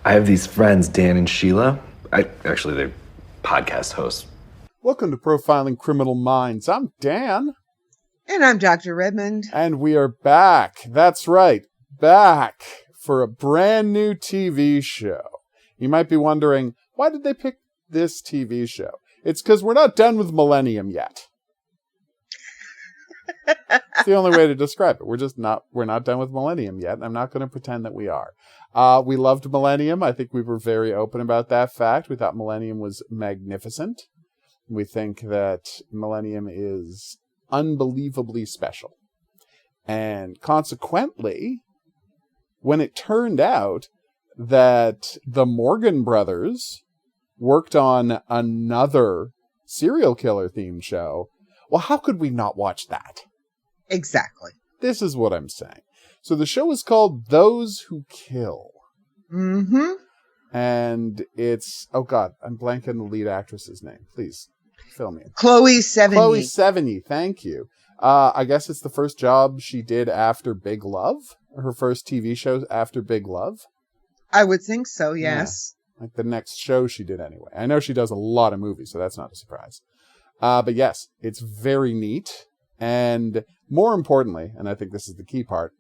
I have these friends, Dan and Sheila. They're podcast hosts. Welcome to Profiling Criminal Minds. I'm Dan. And I'm Dr. Redmond. And we are back. That's right. Back for a brand new TV show. You might be wondering, why did they pick this TV show? It's because we're not done with Millennium yet. It's the only way to describe it. We're not done with Millennium yet. And I'm not going to pretend that we are. We loved Millennium. I think we were very open about that fact. We thought Millennium was magnificent. We think that Millennium is unbelievably special. And consequently, when it turned out that the Morgan brothers worked on another serial killer themed show, well, how could we not watch that? Exactly. This is what I'm saying. So the show is called Those Who Kill. Mm-hmm. And it's, oh God, I'm blanking the lead actress's name. Please, fill me in. Chloe Sevigny. Chloe Sevigny, thank you. I guess it's the first job she did after Big Love? Her first TV show after Big Love? I would think so, yes. Yeah, like the next show she did anyway. I know she does a lot of movies, so that's not a surprise. But yes, it's very neat. And more importantly, and I think this is the key part,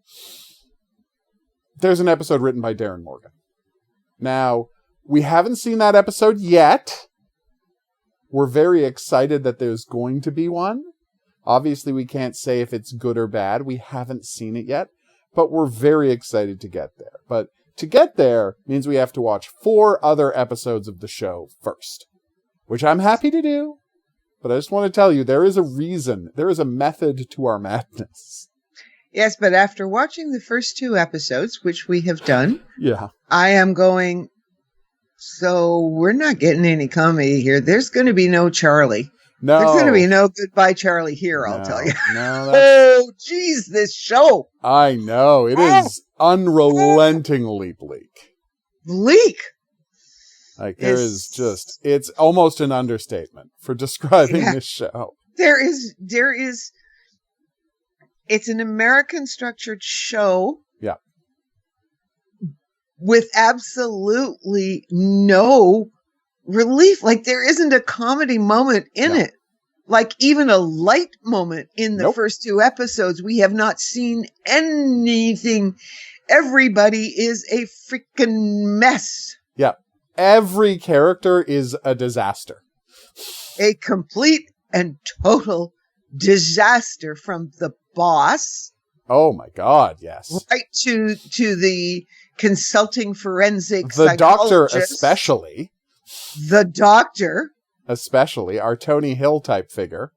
there's an episode written by Darren Morgan. Now, we haven't seen that episode yet. We're very excited that there's going to be one. Obviously, we can't say if it's good or bad. We haven't seen it yet, but we're very excited to get there. But to get there means we have to watch 4 other episodes of the show first, which I'm happy to do. But I just want to tell you, there is a reason. There is a method to our madness. Yes, but after watching the first 2 episodes, which we have done, yeah, I am going, so we're not getting any comedy here. There's going to be no Charlie. No. There's going to be no Goodbye Charlie here, I'll tell you. No, oh, geez, this show. I know. It is unrelentingly bleak. Bleak. Like, it's almost an understatement for describing this show. It's an American structured show. Yeah. With absolutely no relief. Like, there isn't a comedy moment in it. Like, even a light moment in the first 2 episodes. We have not seen anything. Everybody is a freaking mess. Yeah. Every character is a disaster. A complete and total disaster, from the boss. Oh my God, yes. Right to the consulting forensic the doctor especially. The doctor. Especially, our Tony Hill type figure.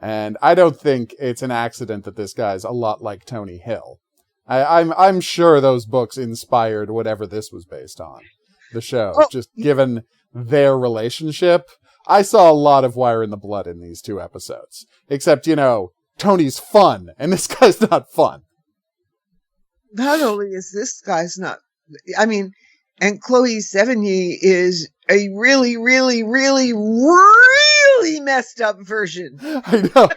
And I don't think it's an accident that this guy's a lot like Tony Hill. I'm sure those books inspired whatever this was based on. The show, just given their relationship. I saw a lot of Wire in the Blood in these 2 episodes. Except, Tony's fun, and this guy's not fun. Not only is this guy's not, and Chloe Sevigny is a really, really, really, really messed up version. I know.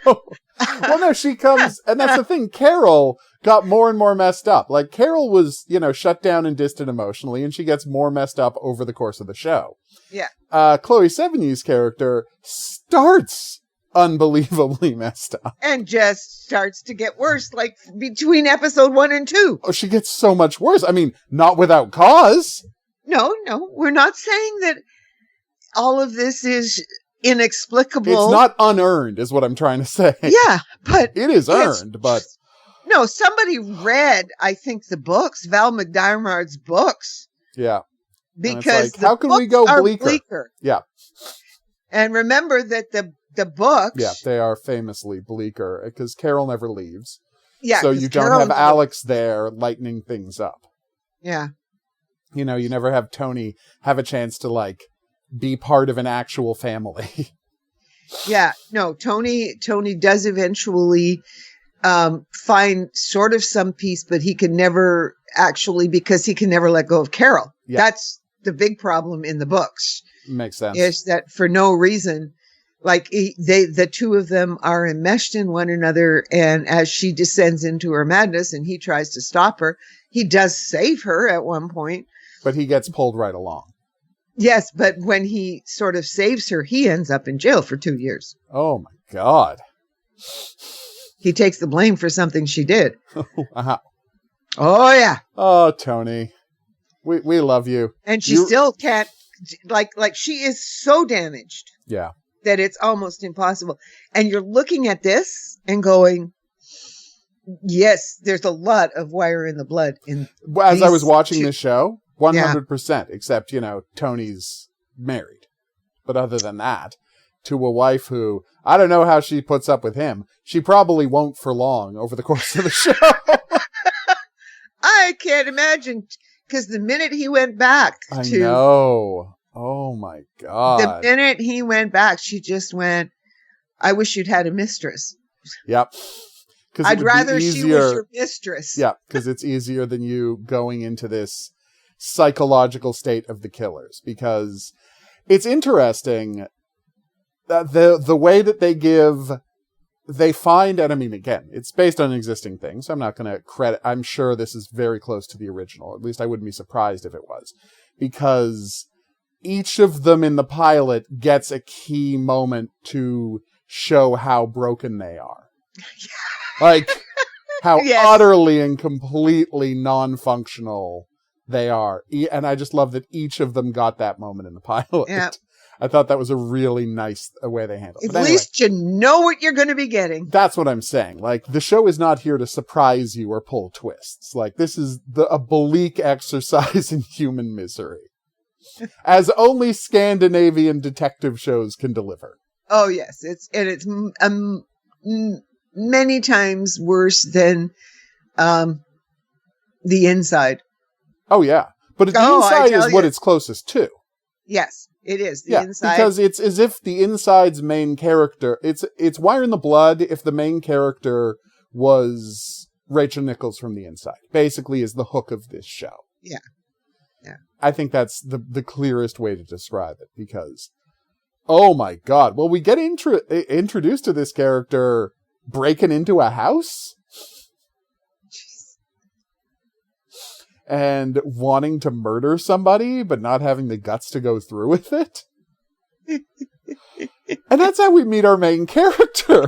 Well, no, she comes, and that's the thing, Carol got more and more messed up. Like, Carol was, shut down and distant emotionally, and she gets more messed up over the course of the show. Yeah. Chloe Sevigny's character starts unbelievably messed up. And just starts to get worse, like, between episode 1 and 2. Oh, she gets so much worse. I mean, not without cause. No, we're not saying that all of this is inexplicable. It's not unearned, is what I'm trying to say. Yeah, but it is earned, but no, somebody read, I think, the books, Val McDermott's books. Yeah. Because how can we go bleaker? Yeah. And remember that the books. Yeah, they are famously bleaker because Carol never leaves. Yeah. So you don't have Alex there lightening things up. Yeah. You never have Tony have a chance to, be part of an actual family. Yeah. No, Tony does eventually find sort of some peace, but he can never because he can never let go of Carol. Yeah. That's the big problem in the books. Makes sense. Is that for no reason, the 2 of them are enmeshed in one another, and as she descends into her madness and he tries to stop her, he does save her at one point, but he gets pulled right along. Yes, but when he sort of saves her, he ends up in jail for 2 years. Oh my God. He takes the blame for something she did. Uh-huh. Oh, yeah. Oh, Tony. We love you. And she still can't, like she is so damaged. Yeah. That it's almost impossible. And you're looking at this and going, yes, there's a lot of wire in the blood. As I was watching this show, 100%, except, Tony's married. But other than that, to a wife who, I don't know how she puts up with him. She probably won't for long over the course of the show. I can't imagine, because the minute he went back I know. Oh my God. The minute he went back, she just went, I wish you'd had a mistress. Yep. I'd rather she was your mistress. Yeah, because it's easier than you going into this psychological state of the killers. Because it's interesting that the way that they find, and I mean, again, it's based on existing things. So I'm not going to credit, I'm sure this is very close to the original. At least I wouldn't be surprised if it was. Because each of them in the pilot gets a key moment to show how broken they are. Like, how utterly and completely non-functional they are. And I just love that each of them got that moment in the pilot. Yeah. I thought that was a really nice way they handled it. At least you know what you're going to be getting. That's what I'm saying. Like, the show is not here to surprise you or pull twists. Like, this is a bleak exercise in human misery. As only Scandinavian detective shows can deliver. Oh, yes. It's many times worse than The Inside. Oh, yeah. But The Inside is what it's closest to. Yes, it is. The Inside. Because it's as if The Inside's main character, it's Wire in the Blood if the main character was Rachel Nichols from The Inside. Basically is the hook of this show. Yeah. Yeah. I think that's the clearest way to describe it, because, oh my God. Well, we get introduced to this character breaking into a house and wanting to murder somebody, but not having the guts to go through with it. And that's how we meet our main character.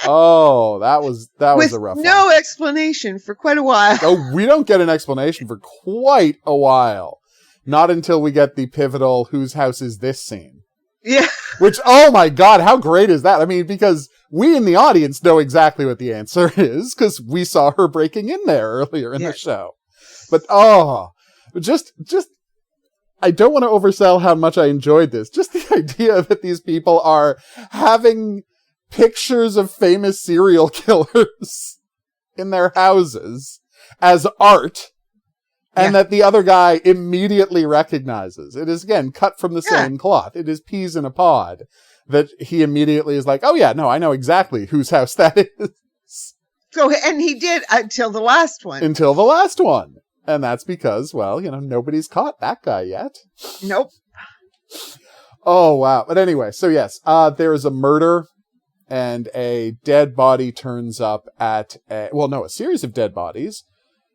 Oh, that was a rough one. No explanation for quite a while. Oh, we don't get an explanation for quite a while. Not until we get the pivotal "whose house is this" scene. Yeah. Which, oh my God, how great is that? I mean, because we in the audience know exactly what the answer is, because we saw her breaking in there earlier in the show. But, just, I don't want to oversell how much I enjoyed this. Just the idea that these people are having pictures of famous serial killers in their houses as art, and that the other guy immediately recognizes. It is, again, cut from the same cloth. It is peas in a pod that he immediately is like, oh yeah, no, I know exactly whose house that is. So, and he did until the last one. Until the last one. And that's because, well, nobody's caught that guy yet. Nope. Oh, wow. But anyway, so yes, there is a murder. And a dead body turns up at a series of dead bodies.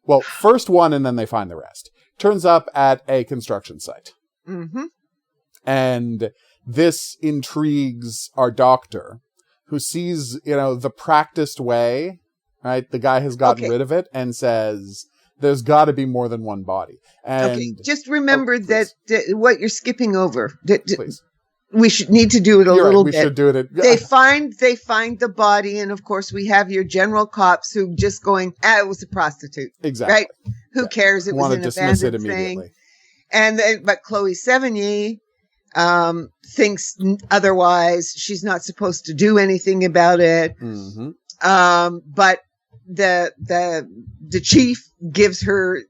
Well, first one, and then they find the rest. Turns up at a construction site. Mm-hmm. And this intrigues our doctor, who sees, the practiced way, right? The guy has gotten rid of it and says, there's got to be more than one body. And just remember that what you're skipping over. Please. We should need to do it a little bit. We should do it. They find the body, and of course we have your general cops who just going, it was a prostitute. Exactly. Right? Who cares? It was an abandoned thing. And but Chloe Sevigny thinks otherwise. She's not supposed to do anything about it. Mm-hmm. But the chief gives her.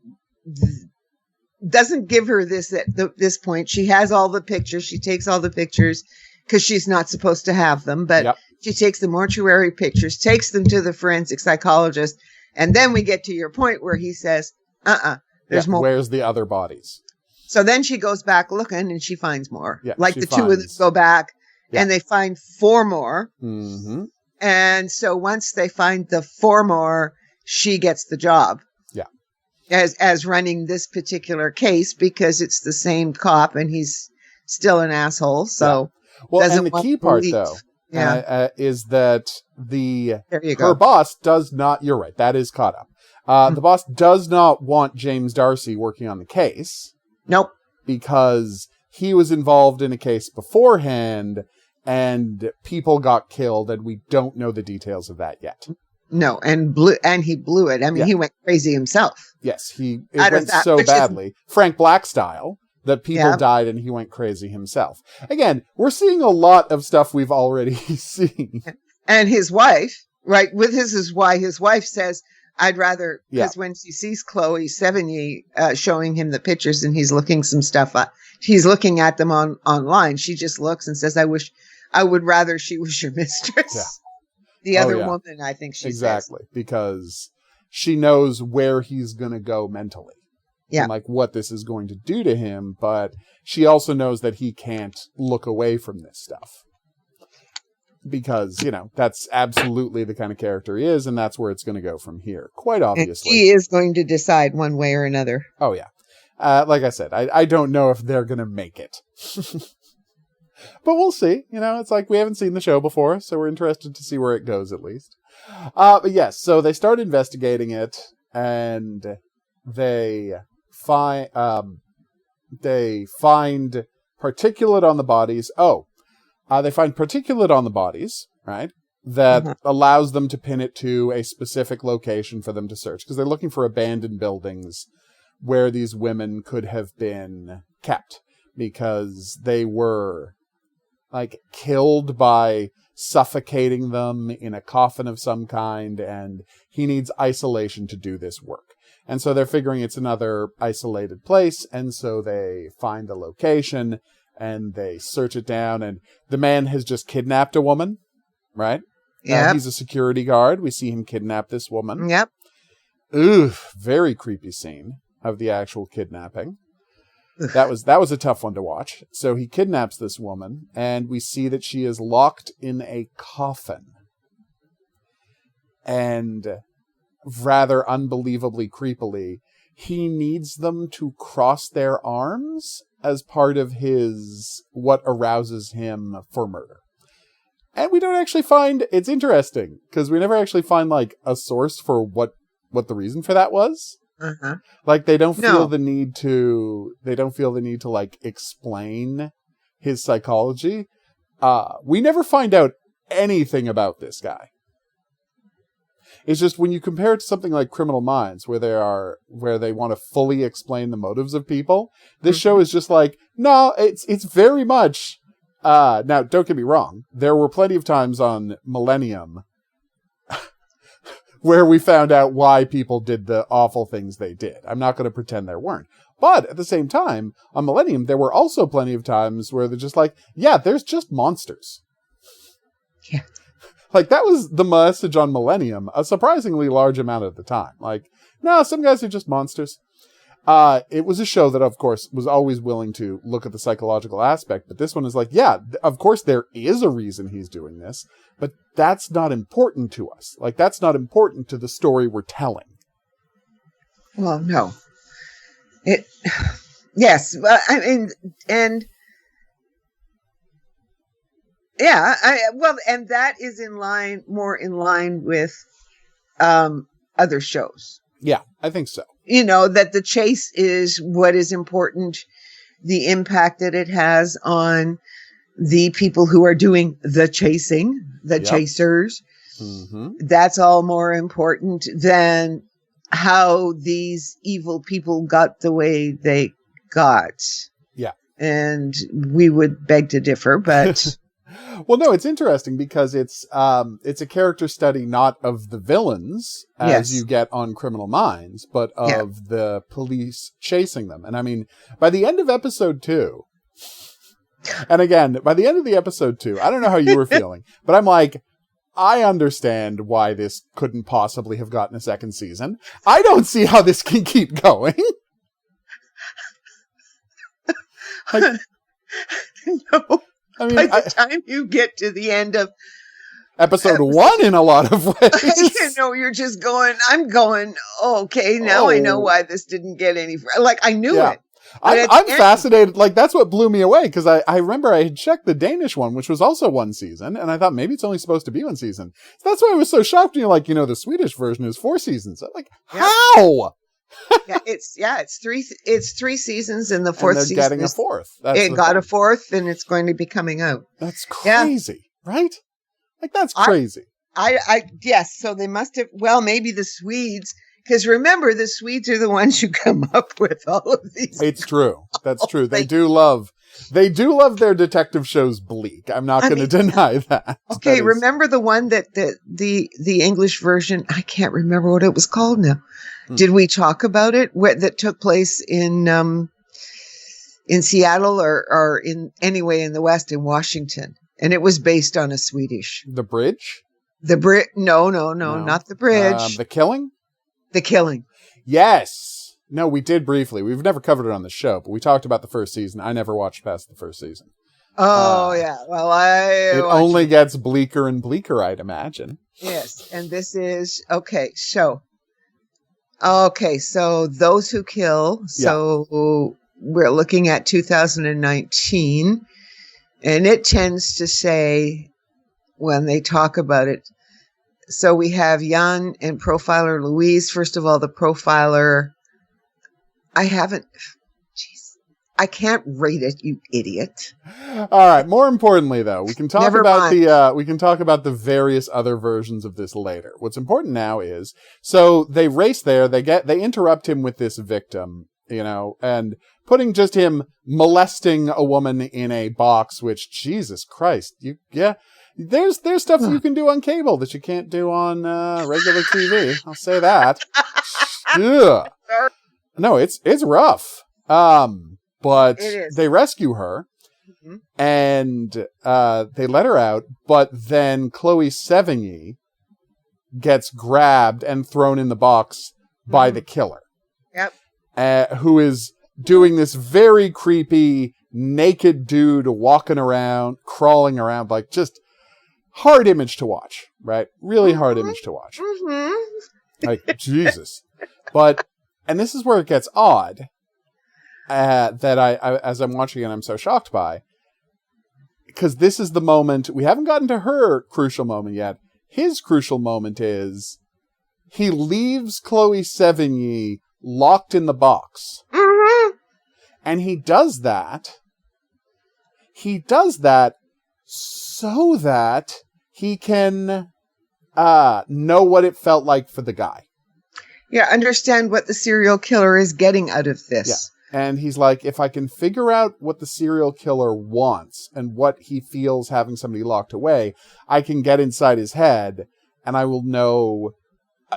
Doesn't give her this at this point. She has all the pictures. She takes all the pictures because she's not supposed to have them. But she takes the mortuary pictures, takes them to the forensic psychologist. And then we get to your point where he says, there's more. Where's the other bodies? So then she goes back looking and she finds more. Yeah, like the two of them go back and they find 4 more. Mm-hmm. And so once they find the 4 more, she gets the job. Yeah. as running this particular case because it's the same cop and he's still an asshole. So, well, and the key part though, is that her boss does not. You're right. That is caught up. The boss does not want James Darcy working on the case. Nope. Because he was involved in a case beforehand, and people got killed, and we don't know the details of that yet. No, and he blew it. I mean, he went crazy himself. Yes, it went so badly, Frank Black style, that people died and he went crazy himself. Again, we're seeing a lot of stuff we've already seen. And his wife, right, his wife says, I'd rather, because when she sees Chloe Sevigny showing him the pictures and he's looking some stuff up, he's looking at them online. She just looks and says, I would rather she was your mistress. Yeah. The other woman, I think she says. Because she knows where he's going to go mentally. Yeah. And like what this is going to do to him. But she also knows that he can't look away from this stuff. Because, that's absolutely the kind of character he is. And that's where it's going to go from here. Quite obviously. And he is going to decide one way or another. Oh, yeah. Like I said, I don't know if they're going to make it. But we'll see. It's like we haven't seen the show before, so we're interested to see where it goes at least. But yes, so they start investigating it, and they find particulate on the bodies. They find particulate on the bodies, right? That allows them to pin it to a specific location for them to search, because they're looking for abandoned buildings where these women could have been kept, because they were killed by suffocating them in a coffin of some kind, and he needs isolation to do this work. And so they're figuring it's another isolated place, and so they find the location, and they search it down, and the man has just kidnapped a woman, right? Yeah. He's a security guard. We see him kidnap this woman. Yep. Ooh, very creepy scene of the actual kidnapping. That was a tough one to watch. So he kidnaps this woman, and we see that she is locked in a coffin. And rather unbelievably creepily, he needs them to cross their arms as part of what arouses him for murder. And we don't actually find, it's interesting, because we never actually find a source for what the reason for that was. They don't feel the need to explain his psychology. We never find out anything about this guy. It's just when you compare it to something like Criminal Minds, where they want to fully explain the motives of people, this show is just no, it's very much, now don't get me wrong, there were plenty of times on Millennium where we found out why people did the awful things they did. I'm not going to pretend there weren't. But at the same time, on Millennium, there were also plenty of times where they're just there's just monsters. Yeah. That was the message on Millennium, a surprisingly large amount of the time. No, some guys are just monsters. It was a show that, of course, was always willing to look at the psychological aspect, but this one is of course there is a reason he's doing this, but that's not important to us. That's not important to the story we're telling. Well, no. Yes, I mean, and yeah, and that is more in line with other shows. Yeah, I think so. That the chase is what is important, the impact that it has on the people who are doing the chasing, the chasers. Mm-hmm. That's all more important than how these evil people got the way they got. Yeah. And we would beg to differ, but... Well, no, it's interesting because it's a character study not of the villains as you get on Criminal Minds, but of the police chasing them. And I mean, by the end of episode 2, and again, by the end of the episode 2, I don't know how you were feeling, but I'm I understand why this couldn't possibly have gotten a second season. I don't see how this can keep going. No. I mean, by the time you get to the end of episode 1 in a lot of ways. You're just going, I'm going, okay, now I know why this didn't get any, like, I knew it. I'm fascinated. Like, that's what blew me away, because I remember I had checked the Danish one, which was also 1 season, and I thought maybe it's only supposed to be 1 season. So that's why I was so shocked when you're like, the Swedish version is 4 seasons. I'm like, how? It's 3 seasons, and the 4th season getting a 4th. It got a 4th, and it's going to be coming out. That's crazy, right? Like, that's crazy. Yes. So they must have. Well, maybe the Swedes. Because remember, the Swedes are the ones who come up with all of these. It's true. That's true. They do love their detective shows bleak. I'm not going to deny that. Okay, remember the one that the English version, I can't remember what it was called now. Did we talk about it? That took place in Seattle or in the West, in Washington. And it was based on a Swedish. The Bridge? No, not The Bridge. The Killing? The Killing. Yes. No, we did briefly. We've never covered it on the show, but we talked about the first season. I never watched past the first season. Oh, yeah. Well, it only gets bleaker and bleaker, I'd imagine. Yes. And this is, so Those Who Kill. So we're looking at 2019, and it tends to say, when they talk about it, so we have Jan and profiler Louise. First of all, the profiler, I can't rate it, you idiot. All right. More importantly, though, we can talk about the various other versions of this later. What's important now is, so they race there, they interrupt him with this victim, and putting just him molesting a woman in a box, which, Jesus Christ, there's stuff that you can do on cable that you can't do on regular TV. I'll say that. Ugh. No, it's rough. But they rescue her, and they let her out. But then Chloe Sevigny gets grabbed and thrown in the box by the killer. Yep. Who is doing this very creepy naked dude walking around, crawling around, like just hard image to watch, right? Really hard image to watch. Like, Jesus. And this is where it gets odd, that I, as I'm watching it, I'm so shocked by, because this is the moment, we haven't gotten to her crucial moment yet. His crucial moment is, he leaves Chloe Sevigny locked in the box. And he does that so that he can know what it felt like for the guy. Yeah, understand what the serial killer is getting out of this. Yeah. And he's like, if I can figure out what the serial killer wants and what he feels having somebody locked away, I can get inside his head and I will know,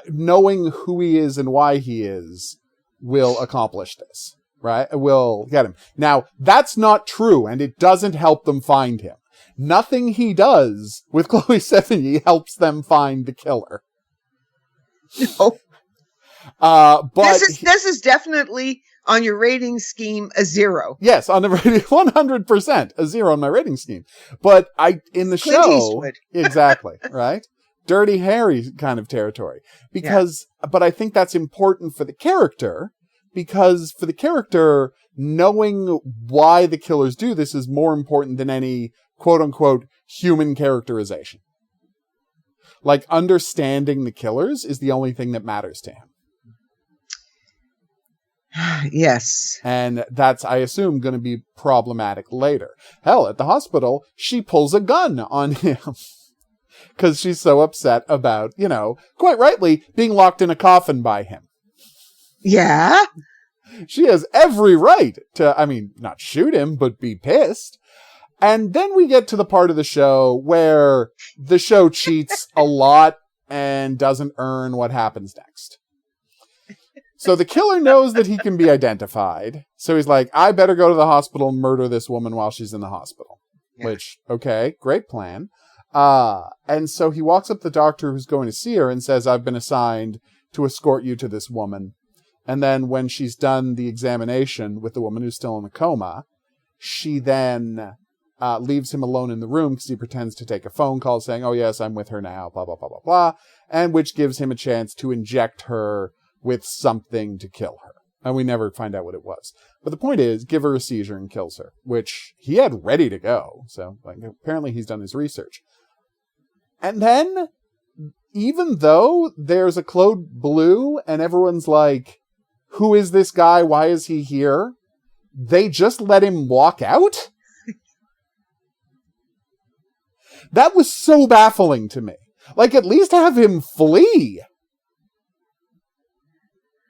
knowing who he is and why he is will accomplish this, right? Will get him. Now, that's not true, and it doesn't help them find him. Nothing he does with Chloe Sevigny helps them find the killer. No. But this is definitely on your rating scheme a 0. Yes, on the rating 100% a 0 on my rating scheme. But in the Clint show, Eastwood. Exactly, right? Dirty Harry kind of territory. But I think that's important for the character, because for the character, knowing why the killers do this is more important than any quote unquote human characterization. Like, understanding the killers is the only thing that matters to him. Yes. And that's, I assume, going to be problematic later. Hell, at the hospital, she pulls a gun on him. Because she's so upset about, quite rightly, being locked in a coffin by him. Yeah. She has every right to, not shoot him, but be pissed. And then we get to the part of the show where the show cheats a lot and doesn't earn what happens next. So the killer knows that he can be identified. So he's like, I better go to the hospital and murder this woman while she's in the hospital. Yeah. Which, okay, great plan. And so he walks up to the doctor who's going to see her and says, I've been assigned to escort you to this woman. And then when she's done the examination with the woman who's still in a coma, she then leaves him alone in the room because he pretends to take a phone call saying, oh yes, I'm with her now, blah, blah, blah, blah, blah. And which gives him a chance to inject her with something to kill her. And we never find out what it was. But the point is, give her a seizure and kills her, which he had ready to go. So like, apparently he's done his research. And then, even though there's a Claude Blue and everyone's like, who is this guy? Why is he here? They just let him walk out? That was so baffling to me. Like, at least have him flee.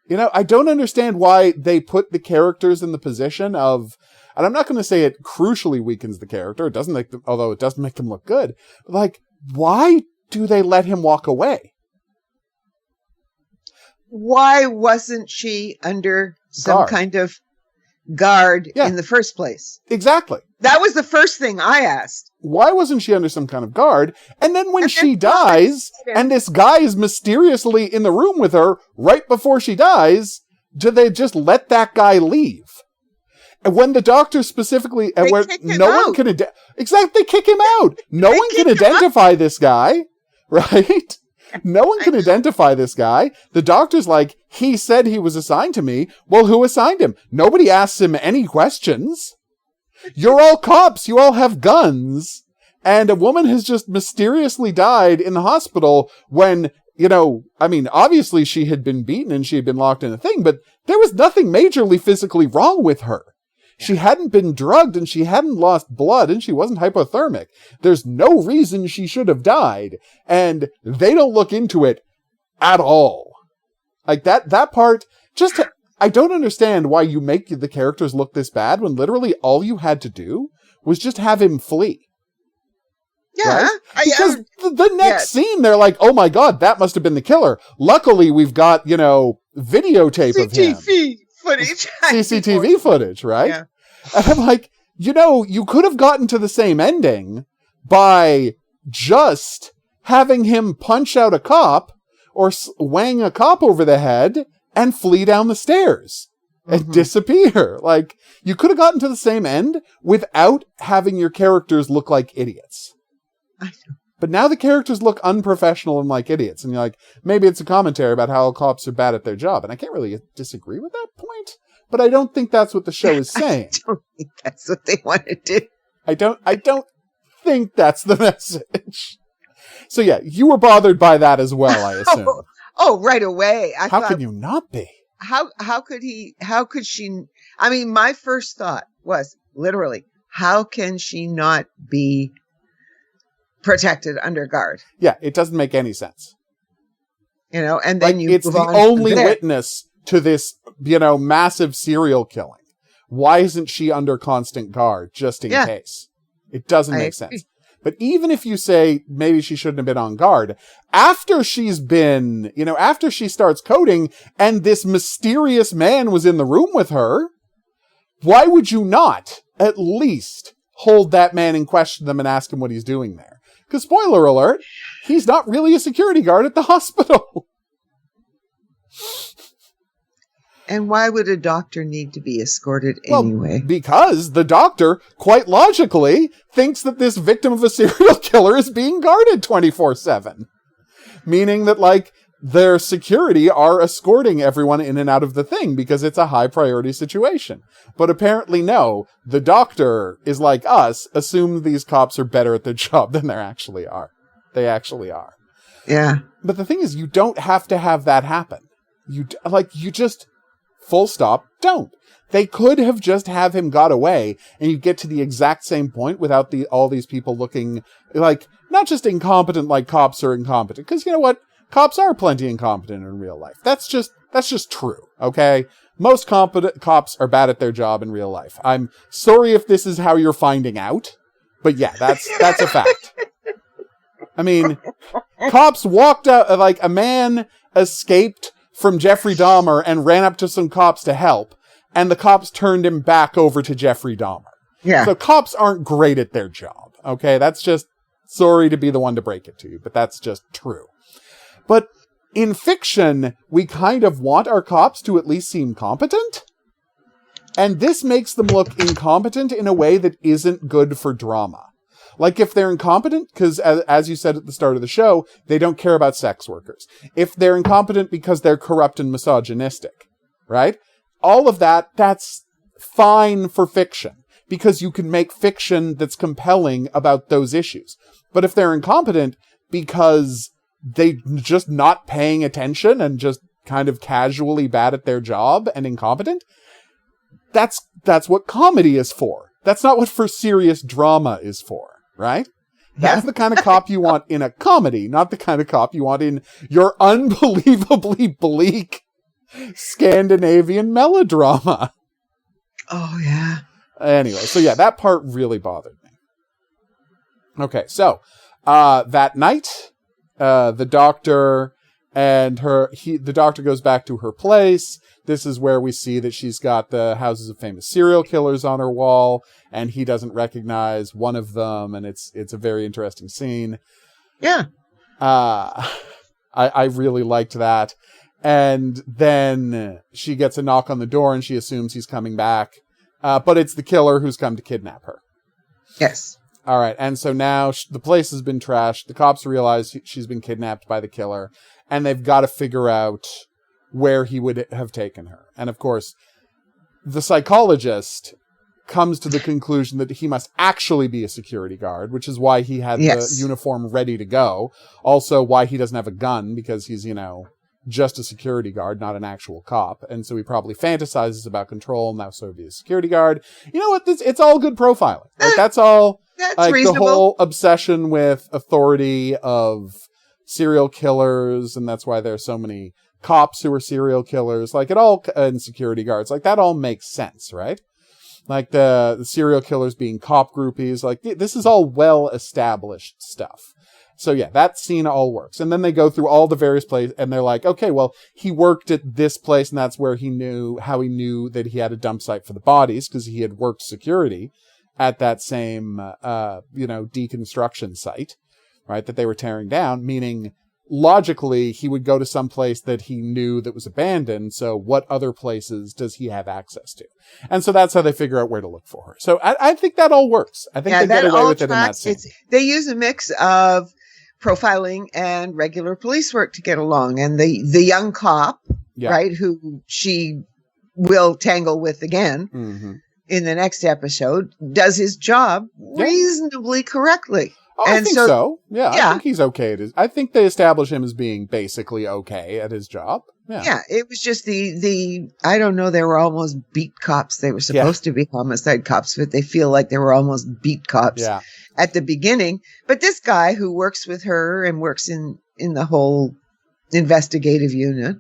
You know, I don't understand why they put the characters in the position of, and I'm not going to say it crucially weakens the character. It doesn't make them, although it doesn't make them look good. But like, why do they let him walk away? Why wasn't she under some kind of guard in the first place? Exactly. That was the first thing I asked. Why wasn't she under some kind of guard? And then when she dies, and this guy is mysteriously in the room with her right before she dies, do they just let that guy leave? And when the doctor specifically, and where no one can exactly, they kick him out. No one can identify this guy, right? No one can identify this guy. The doctor's like, he said he was assigned to me. Well, who assigned him? Nobody asks him any questions. You're all cops. You all have guns. And a woman has just mysteriously died in the hospital when, you know, I mean, obviously she had been beaten and she had been locked in a thing, but there was nothing majorly physically wrong with her. She hadn't been drugged and she hadn't lost blood and she wasn't hypothermic. There's no reason she should have died. And they don't look into it at all. Like that part, I don't understand why you make the characters look this bad when literally all you had to do was just have him flee. Yeah. Right? Because the next scene, they're like, oh my God, that must have been the killer. Luckily, we've got, you know, videotape of him. CCTV footage, right? Yeah. And I'm like, you know, you could have gotten to the same ending by just having him punch out a cop or wang a cop over the head and flee down the stairs and disappear. Like, you could have gotten to the same end without having your characters look like idiots. I know. But now the characters look unprofessional and like idiots. And you're like, maybe it's a commentary about how cops are bad at their job. And I can't really disagree with that point. But I don't think that's what the show is saying. I don't think that's what they want to do. I don't think that's the message. So yeah, you were bothered by that as well, I assume. Oh, right away. How could you not be? How could she, I mean, my first thought was literally, how can she not be protected under guard? Yeah, it doesn't make any sense. You know, and then it's the only witness to this, you know, massive serial killing. Why isn't she under constant guard just in case? It doesn't make sense. But even if you say maybe she shouldn't have been on guard, after she's been, you know, after she starts coding and this mysterious man was in the room with her, why would you not at least hold that man and question them and ask him what he's doing there? Because spoiler alert, he's not really a security guard at the hospital. And why would a doctor need to be escorted anyway? Because the doctor, quite logically, thinks that this victim of a serial killer is being guarded 24/7. Meaning that, like, their security are escorting everyone in and out of the thing because it's a high priority situation. But apparently no, the doctor is like us, assume these cops are better at their job than they actually are. They actually are. Yeah. But the thing is, you don't have to have that happen. You just... full stop, don't. They could have just have him got away and you get to the exact same point without all these people looking like, not just incompetent like cops are incompetent. Because you know what? Cops are plenty incompetent in real life. That's just true, okay? Most competent cops are bad at their job in real life. I'm sorry if this is how you're finding out, but yeah, that's a fact. I mean, cops walked out, like a man escaped from Jeffrey Dahmer and ran up to some cops to help, and the cops turned him back over to Jeffrey Dahmer. Yeah. So cops aren't great at their job, okay? That's just, sorry to be the one to break it to you, but that's just true. But in fiction, we kind of want our cops to at least seem competent. And this makes them look incompetent in a way that isn't good for drama. Like, if they're incompetent, because as you said at the start of the show, they don't care about sex workers. If they're incompetent because they're corrupt and misogynistic, right? All of that, that's fine for fiction, because you can make fiction that's compelling about those issues. But if they're incompetent because they just not paying attention and just kind of casually bad at their job and incompetent, that's what comedy is for. That's not what for serious drama is for, right? That's the kind of cop you want in a comedy, not the kind of cop you want in your unbelievably bleak Scandinavian melodrama. Oh, yeah. Anyway, so yeah, that part really bothered me. Okay, so that night, the doctor and the doctor goes back to her place. This is where we see that she's got the houses of famous serial killers on her wall, and he doesn't recognize one of them, and it's a very interesting scene. Yeah. I really liked that. And then she gets a knock on the door, and she assumes he's coming back. But it's the killer who's come to kidnap her. Yes. All right. And so now the place has been trashed. The cops realize she's been kidnapped by the killer, and they've got to figure out where he would have taken her. And of course, the psychologist comes to the conclusion that he must actually be a security guard, which is why he had the uniform ready to go. Also why he doesn't have a gun, because he's, just a security guard, not an actual cop. And so he probably fantasizes about control, and now so be a security guard. You know what? It's all good profiling. Like, that's all. That's like reasonable. The whole obsession with authority of serial killers, and that's why there are so many cops who are serial killers. Like, it all, and security guards, like, that all makes sense, right? Like the serial killers being cop groupies. Like, this is all well-established stuff. So yeah, that scene all works. And then they go through all the various places, and they're like, okay, well, he worked at this place, and that's where he knew that he had a dump site for the bodies, because he had worked security at that same, deconstruction site, right, that they were tearing down, meaning logically he would go to some place that he knew that was abandoned. So what other places does he have access to? And so that's how they figure out where to look for her. So I think that all works. I think they get away with it in that scene. They use a mix of profiling and regular police work to get along. And the young cop, right, who she will tangle with again in the next episode, does his job reasonably correctly. Oh, I think so. Yeah, I think he's okay at I think they establish him as being basically okay at his job. Yeah, it was just the I don't know, they were almost beat cops. They were supposed to be homicide cops, but they feel like they were almost beat cops at the beginning. But this guy who works with her and works in the whole investigative unit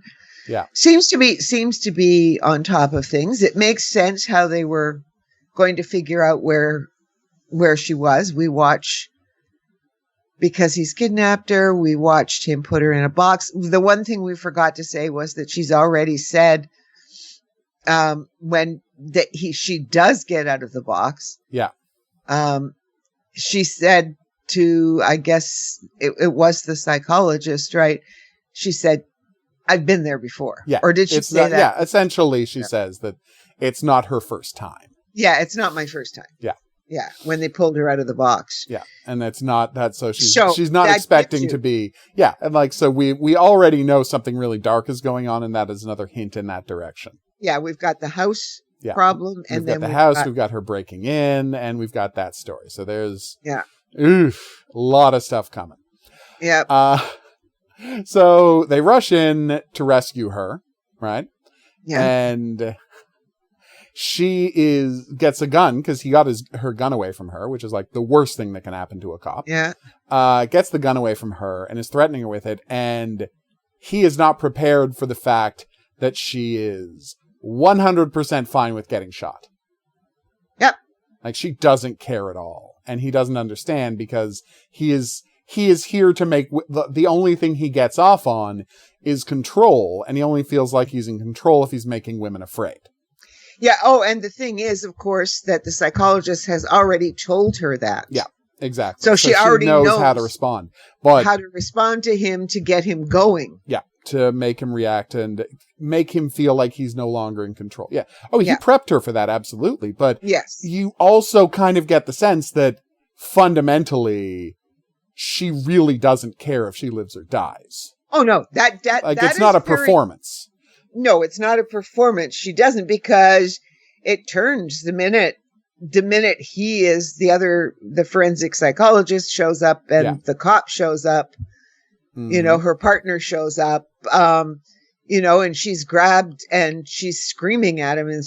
seems to be on top of things. It makes sense how they were going to figure out where she was. We watch, because he's kidnapped her, we watched him put her in a box. The one thing we forgot to say was that she's already said she does get out of the box. Yeah. She said to, I guess it was the psychologist, right? She said, I've been there before. Yeah. Or did she say that? Yeah, essentially she says that it's not her first time. Yeah, it's not my first time. Yeah. Yeah, when they pulled her out of the box. Yeah, and that's not that. So she's not expecting to be. Yeah, and like, so we already know something really dark is going on, and that is another hint in that direction. Yeah, we've got the house problem, and we've got her breaking in, and we've got that story. So there's a lot of stuff coming. Yeah. So they rush in to rescue her, right? Yeah, and she gets a gun, because he got her gun away from her, which is like the worst thing that can happen to a cop. Yeah. Gets the gun away from her and is threatening her with it. And he is not prepared for the fact that she is 100% fine with getting shot. Yep. Like, she doesn't care at all. And he doesn't understand, because he is here to make the only thing he gets off on is control. And he only feels like he's in control if he's making women afraid. Yeah. Oh, and the thing is, of course, that the psychologist has already told her that. Yeah, exactly. So she already knows how to respond. But how to respond to him to get him going. Yeah, to make him react. And make him feel like he's no longer in control. Yeah. Oh, he Yeah. prepped her for that, absolutely. But Yes. you also kind of get the sense that fundamentally she really doesn't care if she lives or dies. Oh no, that Like, that it's not is a performance. No, it's not a performance. She doesn't, because it turns the minute the forensic psychologist shows up and the cop shows up, her partner shows up, and she's grabbed and she's screaming at him and,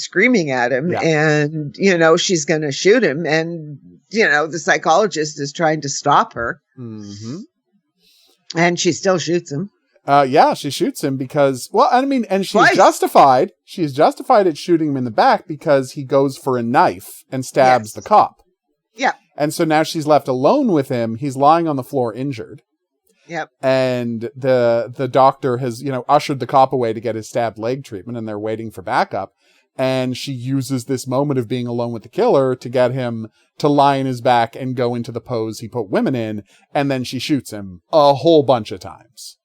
she's going to shoot him. And, the psychologist is trying to stop her and she still shoots him. She shoots him because, and she's Twice. justified. She's justified at shooting him in the back because he goes for a knife and stabs the cop. Yeah. And so now she's left alone with him. He's lying on the floor injured. Yep. And the doctor has, ushered the cop away to get his stabbed leg treatment, and they're waiting for backup. And she uses this moment of being alone with the killer to get him to lie in his back and go into the pose he put women in. And then she shoots him a whole bunch of times.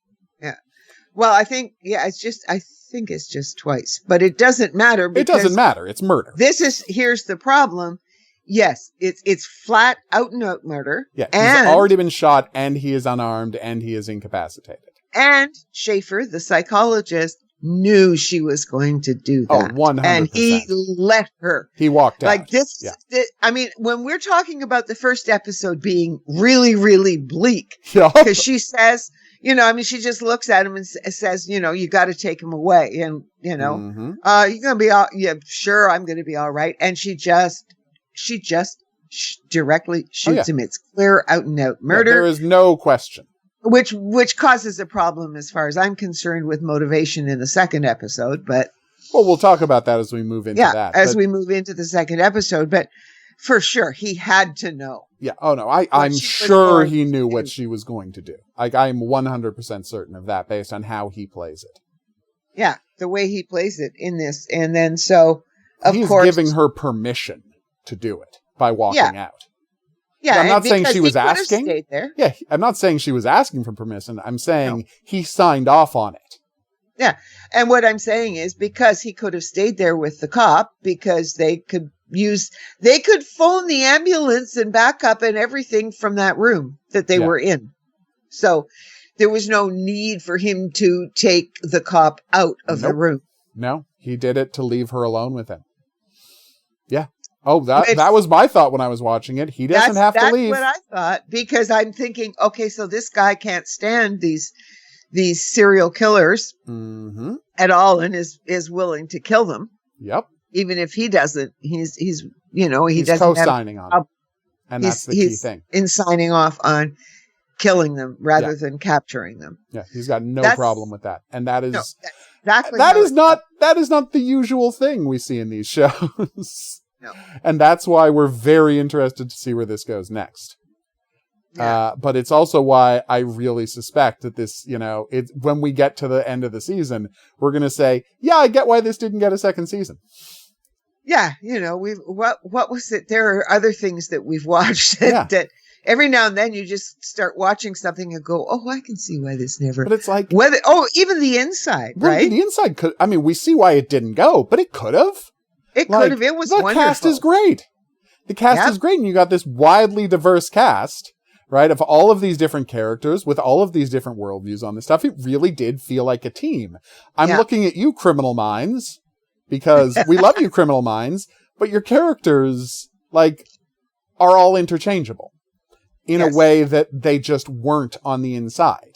Well, I think it's just twice, but it doesn't matter. It doesn't matter. It's murder. Here's the problem. Yes, it's flat out and out murder. Yeah, he's already been shot and he is unarmed and he is incapacitated. And Schaefer, the psychologist, knew she was going to do that. 100%. And he let her. He walked out. Like this, when we're talking about the first episode being really, really bleak, because she says, she just looks at him and says, you got to take him away. And, you're going to be sure, I'm going to be all right. And she just directly shoots him. It's clear out and out murder. There is no question. Which causes a problem as far as I'm concerned with motivation in the second episode. But we'll talk about that as we move into that. As we move into the second episode. But for sure, he had to know. Yeah. Oh, no. I'm sure he knew what she was going to do. Like, I'm 100% certain of that based on how he plays it. Yeah. The way he plays it in this. And then so, of course. He's giving her permission to do it by walking out. Yeah. I'm not saying she was asking. Stayed there. Yeah. I'm not saying she was asking for permission. I'm saying he signed off on it. Yeah. And what I'm saying is because he could have stayed there with the cop, because they could phone the ambulance and backup and everything from that room that they were in. So there was no need for him to take the cop out of the room. No, he did it to leave her alone with him. Yeah. Oh, that was my thought when I was watching it. He doesn't have to leave. That's what I thought, because I'm thinking, okay, so this guy can't stand these serial killers at all and is willing to kill them. Yep. Even if he doesn't, he's doesn't co-signing on it. And that's the key thing. In signing off on killing them rather than capturing them. Yeah, he's got no problem with that. And that is exactly that is not the usual thing we see in these shows. No. And that's why we're very interested to see where this goes next. Yeah. But it's also why I really suspect that this, when we get to the end of the season, we're going to say, yeah, I get why this didn't get a second season. Yeah. What was it? There are other things that we've watched that every now and then you just start watching something and go, oh, I can see why this never. But it's like, even The Inside, right? The Inside could, we see why it didn't go, but it could have. It could have. It was wonderful. The cast is great. The cast is great. And you got this widely diverse cast, right? Of all of these different characters with all of these different worldviews on this stuff. It really did feel like a team. I'm looking at you, Criminal Minds, because we love you, Criminal Minds, but your characters, are all interchangeable in a way that they just weren't on the inside.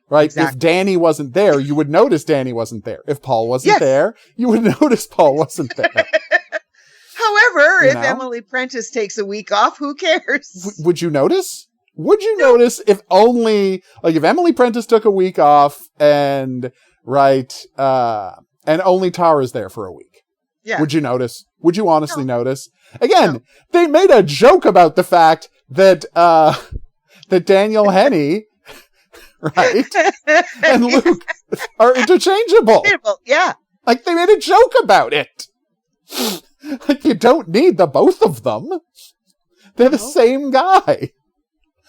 Right? Exactly. If Danny wasn't there, you would notice Danny wasn't there. If Paul wasn't there, you would notice Paul wasn't there. However, if Emily Prentice takes a week off, who cares? Would you notice? Would you notice if if Emily Prentice took a week off and only Tara's there for a week? Yeah. Would you notice? Would you honestly notice? Again, they made a joke about the fact that Daniel Henney and Luke are interchangeable. Yeah. They made a joke about it. You don't need the both of them. They're the same guy.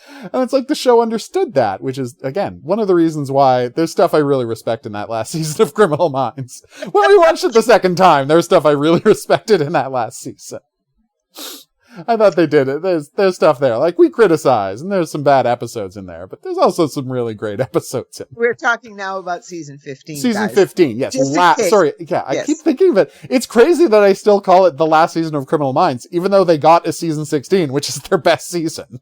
And it's like the show understood that, which is, again, one of the reasons why there's stuff I really respect in that last season of Criminal Minds. When we watched it the second time, there's stuff I really respected in that last season. I thought they did it. There's stuff there. Like, we criticize, and there's some bad episodes in there, but there's also some really great episodes in there. We're talking now about season 15. Season guys. 15, yes. Sorry, yeah, I Yes. keep thinking of it. It's crazy that I still call it the last season of Criminal Minds, even though they got a season 16, which is their best season.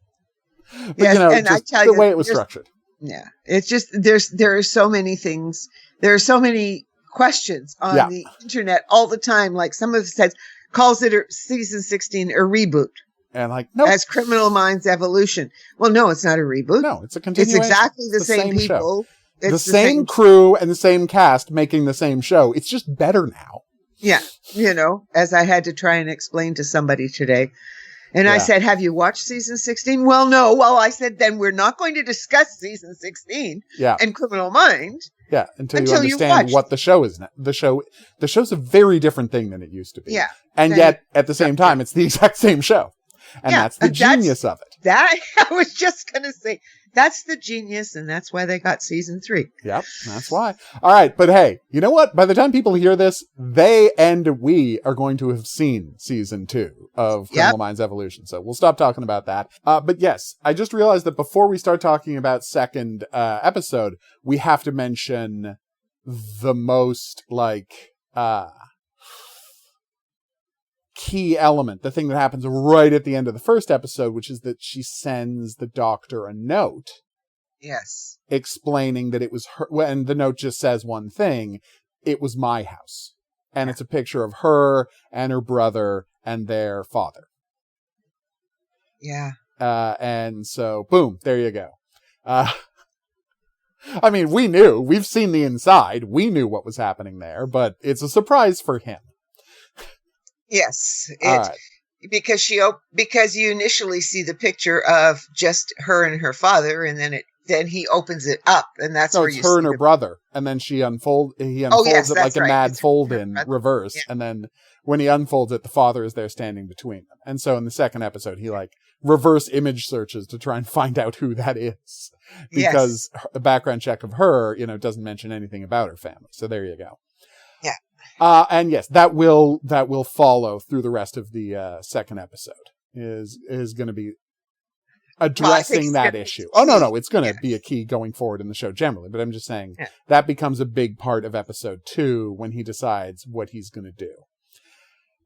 But, Yes, and I just tell the you, way it was structured. Yeah. It's just, there are so many things. There are so many questions on the internet all the time. Like some of it says, calls it season 16 a reboot. And like, no. As Criminal Minds Evolution. Well, no, it's not a reboot. No, it's a continuation. It's exactly the same people. It's the same crew and the same cast making the same show. It's just better now. Yeah. As I had to try and explain to somebody today. And I said, have you watched season 16? Well, no. Well, I said, then we're not going to discuss season 16 and Criminal Minds. Yeah, until you understand what the show is now. The show's a very different thing than it used to be. Yeah. And yet, at the same time, it's the exact same show. And that's the genius of it. I was just going to say, that's the genius, and that's why they got season 3. Yep, that's why. All right, but hey, you know what? By the time people hear this, they and we are going to have seen season 2 of Criminal Minds Evolution. So we'll stop talking about that. But yes, I just realized that before we start talking about second episode, we have to mention the most, key element, the thing that happens right at the end of the first episode, which is that she sends the doctor a note. Yes. Explaining that it was her, and the note just says one thing, it was my house. And it's a picture of her and her brother and their father. Yeah. And so, boom, there you go. I mean, we knew, we've seen the inside, we knew what was happening there, but it's a surprise for him. Yes, because you initially see the picture of just her and her father, and then he opens it up, and that's where it's her and her brother, and then he unfolds it like a mad fold in reverse, and then when he unfolds it, the father is there standing between them. And so in the second episode, he reverse image searches to try and find out who that is, because a background check of her, doesn't mention anything about her family. So there you go. And yes, that will follow through the rest of the second episode. Is going to be addressing that issue. Oh no, it's going to be a key going forward in the show generally. But I'm just saying that becomes a big part of episode 2 when he decides what he's going to do.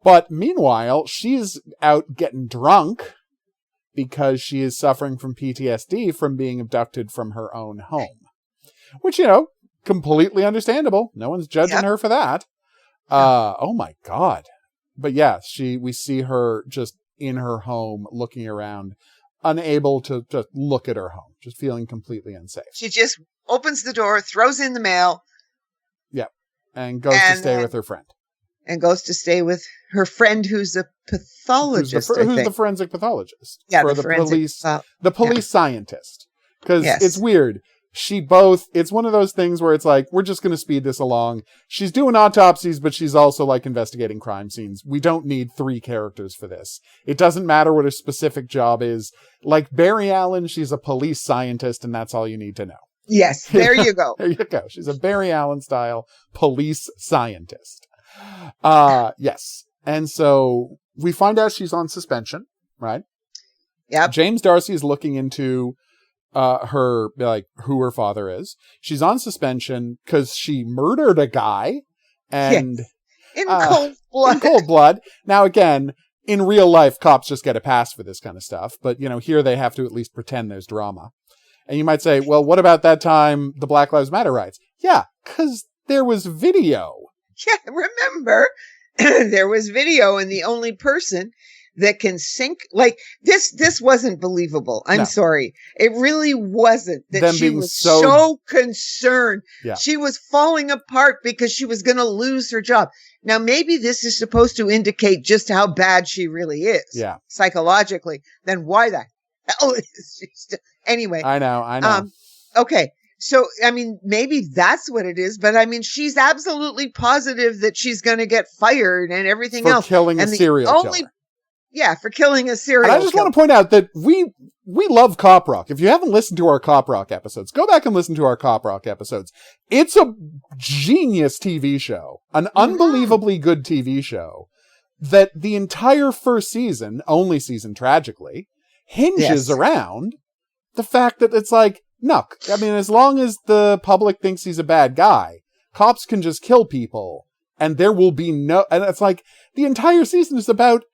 But meanwhile, she's out getting drunk because she is suffering from PTSD from being abducted from her own home, which completely understandable. No one's judging her for that. Oh my God. But yeah, we see her just in her home looking around, unable to just look at her home, just feeling completely unsafe. She just opens the door, throws in the mail. Yep. And goes to stay with her friend. And goes to stay with her friend who's a pathologist. Who's the forensic pathologist. Yeah, for the police scientist. Because it's weird. It's one of those things where it's like, we're just going to speed this along. She's doing autopsies, but she's also investigating crime scenes. We don't need 3 characters for this. It doesn't matter what her specific job is. Like Barry Allen, she's a police scientist, and that's all you need to know. Yes, there you go. There you go. She's a Barry Allen style police scientist. Yes. And so we find out she's on suspension, right? Yep. James Darcy is looking into her, who her father is. She's on suspension because she murdered a guy and in cold blood. In cold blood. Now, again, in real life, cops just get a pass for this kind of stuff. But, here they have to at least pretend there's drama. And you might say, well, what about that time, the Black Lives Matter riots? Yeah, because there was video. Yeah, remember, there was video, and the only person that can sync this wasn't believable. I'm sorry. It really wasn't. That she was so concerned. Yeah. She was falling apart because she was going to lose her job. Now, maybe this is supposed to indicate just how bad she really is. Yeah. Psychologically. Then why the hell is she still? Anyway. I know. Okay. So, maybe that's what it is, but she's absolutely positive that she's going to get fired and everything else. For killing a serial killer. Yeah, for killing a serial And I just killer. want to point out that we love Cop Rock. If you haven't listened to our Cop Rock episodes, go back and listen to our Cop Rock episodes. It's a genius TV show, an unbelievably good TV show that the entire first season, only season tragically, hinges around the fact that it's like, no, I mean, as long as the public thinks he's a bad guy, cops can just kill people and there will be no, and it's like the entire season is about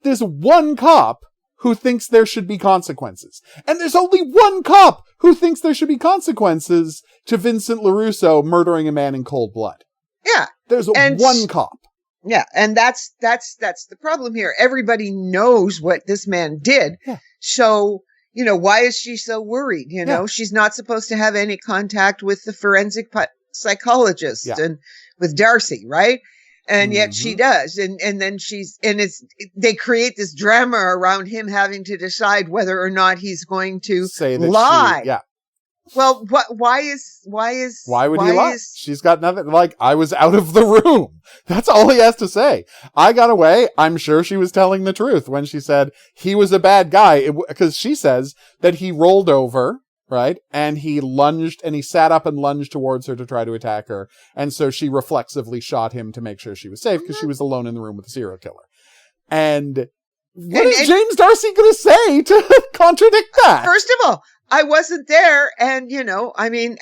this one cop who thinks there should be consequences. And there's only one cop who thinks there should be consequences to Vincent LaRusso murdering a man in cold blood. Yeah. There's one cop. Yeah. And that's the problem here. Everybody knows what this man did. Yeah. So, why is she so worried? She's not supposed to have any contact with the forensic psychologist and with Darcy, right? And yet she does. And then they create this drama around him having to decide whether or not he's going to say that lie. Well, why would he lie? She's got nothing. Like, I was out of the room. That's all he has to say. I got away. I'm sure she was telling the truth when she said he was a bad guy. Because she says that he rolled over, right? And he lunged, and he sat up and lunged towards her to try to attack her. And so she reflexively shot him to make sure she was safe because she was alone in the room with the serial killer. And what is James Darcy going to say to contradict that? First of all, I wasn't there. And,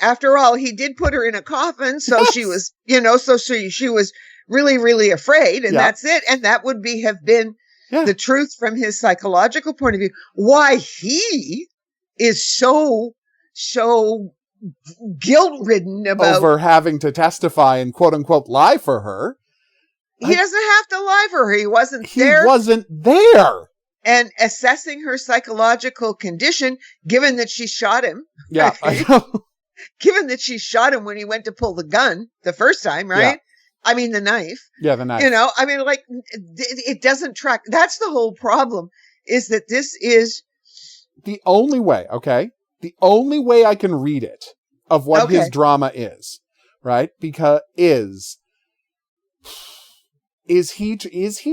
after all, he did put her in a coffin. So she was, she was really, really afraid. And that's it. And that would have been the truth from his psychological point of view. Why he is so guilt-ridden about over having to testify and quote unquote lie for her. He doesn't have to lie for her. He wasn't there. He wasn't there. And assessing her psychological condition, given that she shot him. Yeah, right? I know. Given that she shot him when he went to pull the gun the first time, right? Yeah. I mean, the knife. Yeah, the knife. It doesn't track. That's the whole problem, is that this is the only way, okay? The only way I can read it of what his drama is, right? Because is he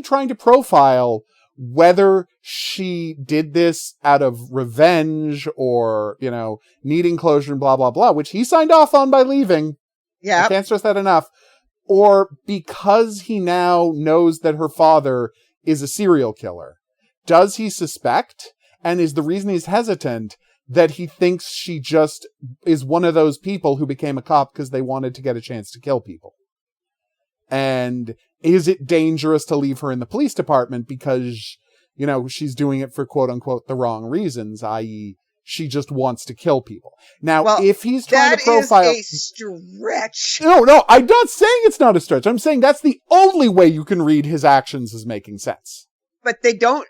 trying to profile whether she did this out of revenge or, needing closure and blah, blah, blah, which he signed off on by leaving. Yeah. I can't stress that enough. Or because he now knows that her father is a serial killer. Does he suspect? And is the reason he's hesitant that he thinks she just is one of those people who became a cop because they wanted to get a chance to kill people? And is it dangerous to leave her in the police department because, she's doing it for quote unquote the wrong reasons, i.e. she just wants to kill people. Now, if he's trying to profile... That is a stretch. No, I'm not saying it's not a stretch. I'm saying that's the only way you can read his actions as making sense. But they don't,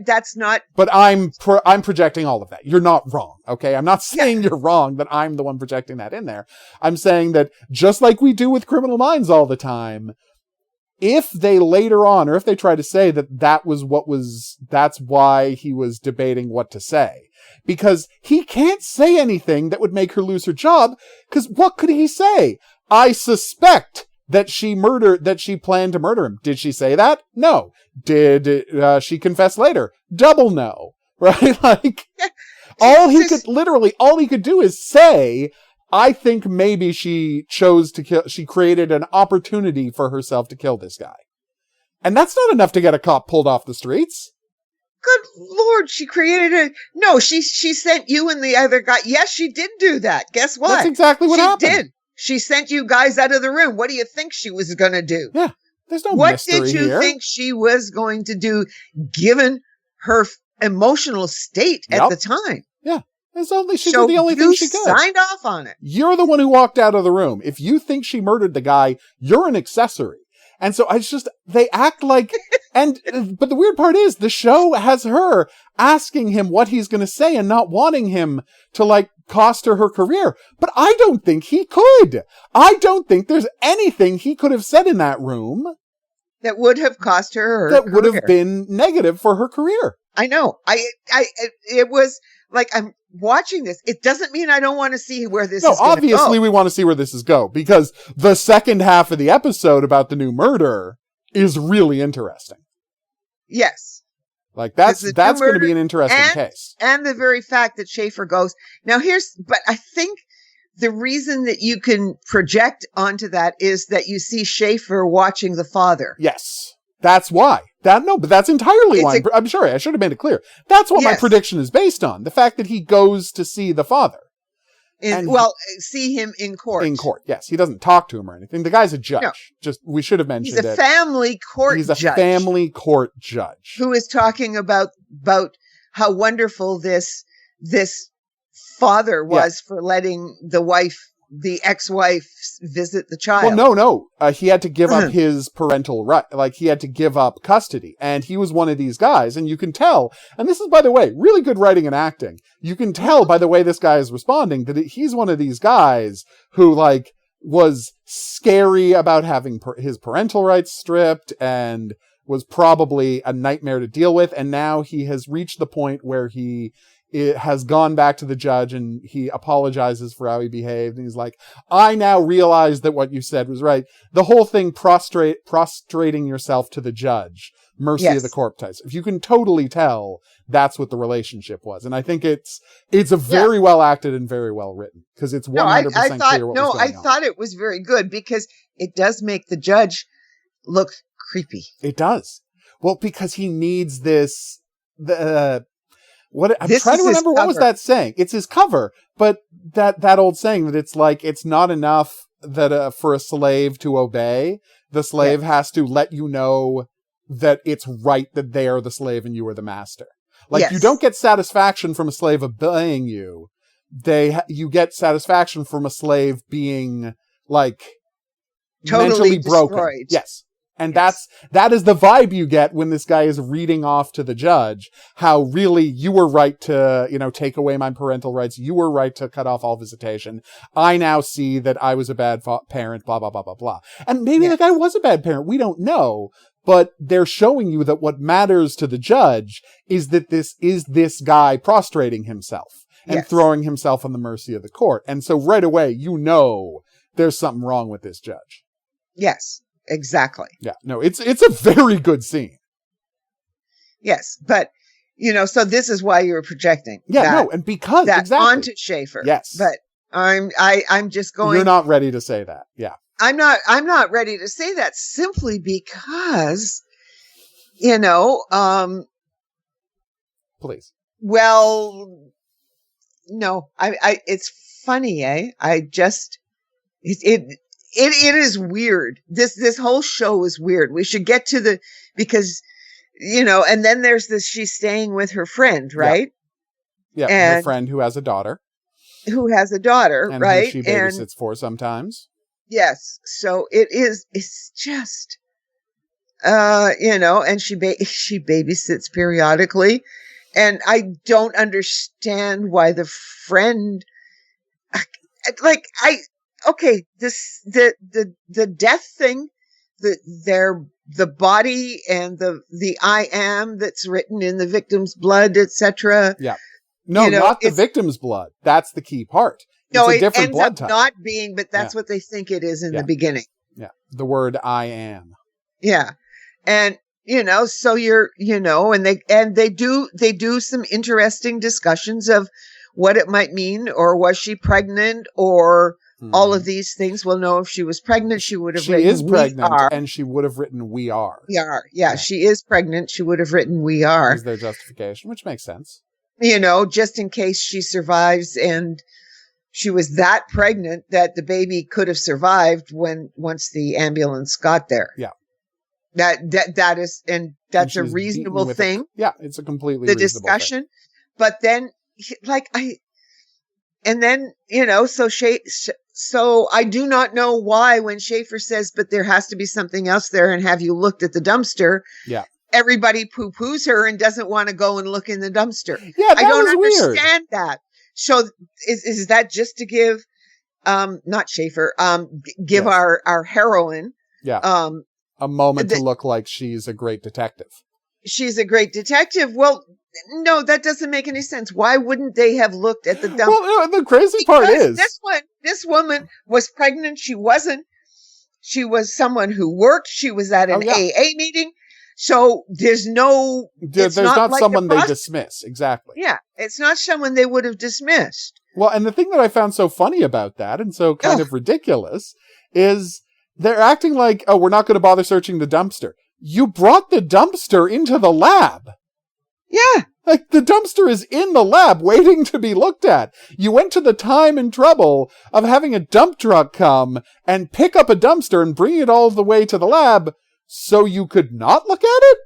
that's not... But I'm projecting all of that. You're not wrong, okay? I'm not saying you're wrong, that I'm the one projecting that in there. I'm saying that just like we do with Criminal Minds all the time, if they later on, or if they try to say that that's why he was debating what to say. Because he can't say anything that would make her lose her job, because what could he say? I suspect that she planned to murder him. Did she say that? No. Did she confess later? Double no. Right? All he could do is say, I think maybe she chose to kill, she created an opportunity for herself to kill this guy. And that's not enough to get a cop pulled off the streets. Good Lord, she created she sent you and the other guy. Yes, she did do that. Guess what? That's exactly what happened. She did. She sent you guys out of the room. What do you think she was going to do? Yeah, there's no mystery here. What did you think she was going to do, given her emotional state at the time? Yeah, did the only thing she could. Signed off on it. You're the one who walked out of the room. If you think she murdered the guy, you're an accessory. And so they act like, but the weird part is the show has her asking him what he's going to say and not wanting him to cost her career. But I don't think he could. I don't think there's anything he could have said in that room that would have cost her that would have been negative for her career. I know. It was like, I'm watching this. It doesn't mean I don't want to see where this is going to go. Obviously we want to see where this is go, because the second half of the episode about the new murder is really interesting. Yes. Like that's going to be an interesting case. And the very fact that Schaefer goes, but I think the reason that you can project onto that is that you see Schaefer watching the father. Yes. That's why. But that's entirely why. I'm sorry, I should have made it clear. That's what my prediction is based on. The fact that he goes to see the father. See him in court. In court, yes. He doesn't talk to him or anything. The guy's a judge. No. We should have mentioned it. He's a family court judge. He's a family court judge. Who is talking about how wonderful this father was for letting the ex-wife visit the child. Well, no. He had to give up his parental right. Like, he had to give up custody. And he was one of these guys. And you can tell, and this is, by the way, really good writing and acting. You can tell by the way this guy is responding that he's one of these guys who, like, was scary about having his parental rights stripped and was probably a nightmare to deal with. And now he has reached the point where it has gone back to the judge and he apologizes for how he behaved. And he's like, I now realize that what you said was right. The whole thing prostrating yourself to the judge, mercy of the court types. If you can totally tell, that's what the relationship was. And I think it's a very well acted and very well written because it's 100% clear what was going on. I thought it was very good because it does make the judge look creepy. It does. Well, because he needs this, I'm trying to remember what was that saying. It's his cover, but that old saying that it's like, it's not enough that for a slave to obey. The slave has to let you know that it's right that they are the slave and you are the master. Like you don't get satisfaction from a slave obeying you. You get satisfaction from a slave being like totally mentally broken. Destroyed. Yes. And that is the vibe you get when this guy is reading off to the judge how really you were right to, take away my parental rights. You were right to cut off all visitation. I now see that I was a bad parent, blah, blah, blah, blah, blah. And maybe the guy was a bad parent. We don't know. But they're showing you that what matters to the judge is that this guy prostrating himself and throwing himself on the mercy of the court. And so right away, there's something wrong with this judge. Yes. Exactly. Yeah, no, it's a very good scene. Yes, but so this is why you were projecting. Yeah, and because that exactly onto Schaefer. Yes, but I'm just going. You're not ready to say that. Yeah, I'm not ready to say that simply because, please. Well, no, it's funny, eh? It is weird. This whole show is weird. We should get to because, and then there's this, she's staying with her friend, right? Yeah. And her friend who has a daughter. And right? Who she babysits for sometimes. Yes. So it's just, and she babysits periodically. And I don't understand why the friend, okay, the death thing, the body and the I am that's written in the victim's blood, etc. Yeah, no, not the victim's blood. That's the key part. It's a different ends blood up type. Not being, but that's what they think it is in the beginning. Yeah, the word I am. Yeah, and so you're, and they do some interesting discussions of what it might mean, or was she pregnant, or all of these things. We'll know if she was pregnant, she would have written She is pregnant, we are. And she would have written we are. We are. Yeah, she is pregnant. She would have written we are. Is their justification, which makes sense. Just in case she survives, and she was that pregnant that the baby could have survived once the ambulance got there. Yeah. That is, and that's a reasonable thing. It's a completely the reasonable discussion. Thing. But then, so I do not know why when Schaefer says, but there has to be something else there, and have you looked at the dumpster? Yeah. Everybody poo-poos her and doesn't want to go and look in the dumpster. Yeah, I don't understand weird. that. So is that just to give, not Schaefer, give our heroine, a moment to look like she's a great detective. She's a great detective. Well, no, that doesn't make any sense. Why wouldn't they have looked at the dumpster? Well, the crazy part is this woman was pregnant. She wasn't. She was someone who worked. She was at an AA meeting. So there's no, There's not like someone they dismiss. Exactly. Yeah. It's not someone they would have dismissed. Well, and the thing that I found so funny about that and so kind of ridiculous is they're acting like, oh, we're not going to bother searching the dumpster. You brought the dumpster into the lab. Yeah. Like, the dumpster is in the lab waiting to be looked at. You went to the time and trouble of having a dump truck come and pick up a dumpster and bring it all the way to the lab so you could not look at it?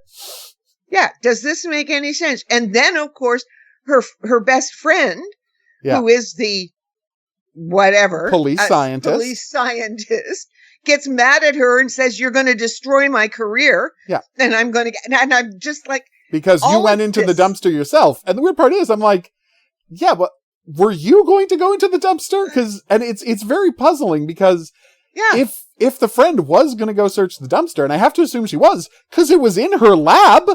Yeah. Does this make any sense? And then, of course, her best friend, who is the whatever police scientist, gets mad at her and says, "You're going to destroy my career." Yeah. And and I'm just like, because you went into the dumpster yourself. And the weird part is, I'm like, yeah, but were you going to go into the dumpster? And it's very puzzling because if the friend was going to go search the dumpster, and I have to assume she was, because it was in her lab,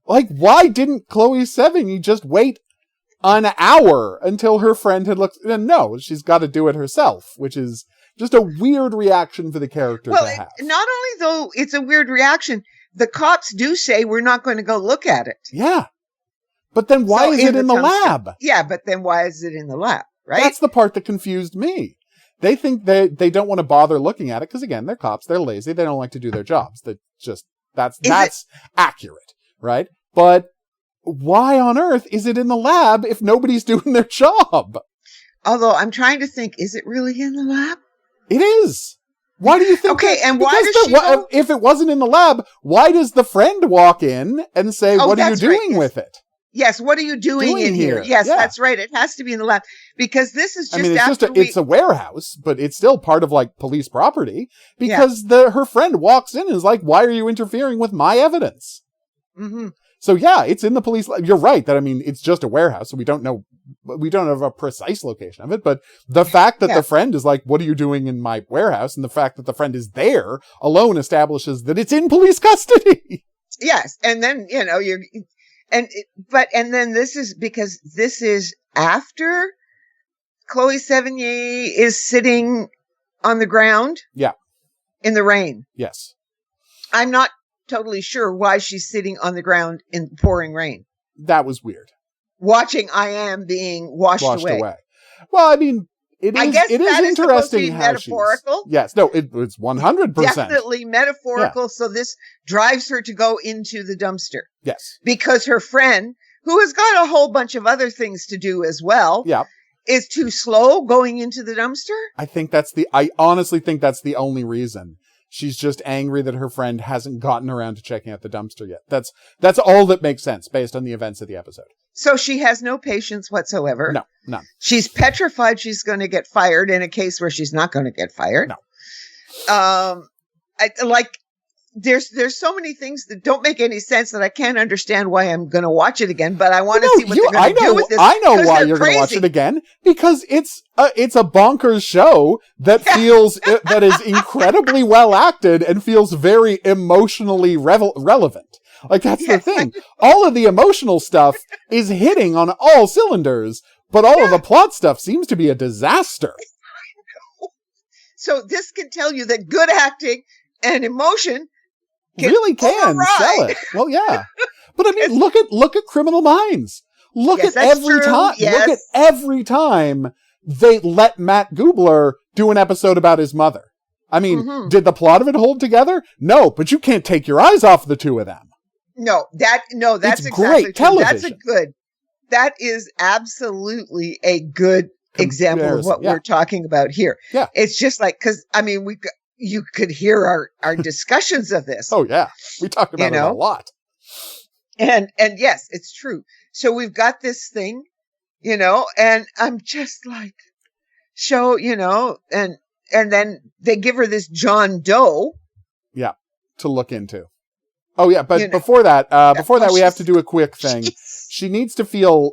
like, why didn't Chloe Sevigny just wait an hour until her friend had looked? And no, she's got to do it herself, which is just a weird reaction for the character to have. Not only though it's a weird reaction, the cops do say we're not going to go look at it. Yeah. But then why is it in the lab? Yeah, but then why is it in the lab, right? That's the part that confused me. They think they don't want to bother looking at it because, again, they're cops, they're lazy, they don't like to do their jobs. That's accurate, right? But why on earth is it in the lab if nobody's doing their job? Although I'm trying to think, is it really in the lab? It is. Why do you think? Okay, and why does she go? If it wasn't in the lab, why does the friend walk in and say, "What are you doing with it?" Yes, what are you doing in here? Yes, that's right. It has to be in the lab because this is just. It's a warehouse, but it's still part of like police property because her friend walks in and is like, "Why are you interfering with my evidence?" Mm-hmm. So yeah, it's in the police lab. You're right that it's just a warehouse, so we don't have a precise location of it, but the fact that the friend is like, what are you doing in my warehouse? And the fact that the friend is there alone establishes that it's in police custody. Yes. And then, and then this is because this is after Chloe Sevigny is sitting on the ground. Yeah. In the rain. Yes. I'm not totally sure why she's sitting on the ground in pouring rain. That was weird. Watching I Am being washed away. Well, it is interesting how metaphorical. Yes, no, it's 100%. Definitely metaphorical. Yeah. So this drives her to go into the dumpster. Yes. Because her friend, who has got a whole bunch of other things to do as well, is too slow going into the dumpster. I honestly think that's the only reason. She's just angry that her friend hasn't gotten around to checking out the dumpster yet. That's all that makes sense based on the events of the episode. So she has no patience whatsoever. No, none. She's petrified she's going to get fired in a case where she's not going to get fired. No. There's so many things that don't make any sense that I can't understand why I'm going to watch it again, but I want to see what they're going to do with this. I know why you're going to watch it again, because it's a bonkers show that that is incredibly well acted and feels very emotionally relevant. Like, that's the thing. All of the emotional stuff is hitting on all cylinders, but all of the plot stuff seems to be a disaster. So this can tell you that good acting and emotion really can sell it. Well, yeah. But look at Criminal Minds. Look at every time. Look at every time they let Matt Gubler do an episode about his mother. Did the plot of it hold together? No, but you can't take your eyes off the two of them. No, that's it's exactly great television. That is absolutely a good example of what we're talking about here. Yeah. It's just like, because you could hear our discussions of this. Oh yeah. We talked about it a lot. And yes, it's true. So we've got this thing, and I'm just like, and then they give her this John Doe. Yeah. To look into. Oh yeah, but before that, we have to do a quick thing. She needs to feel,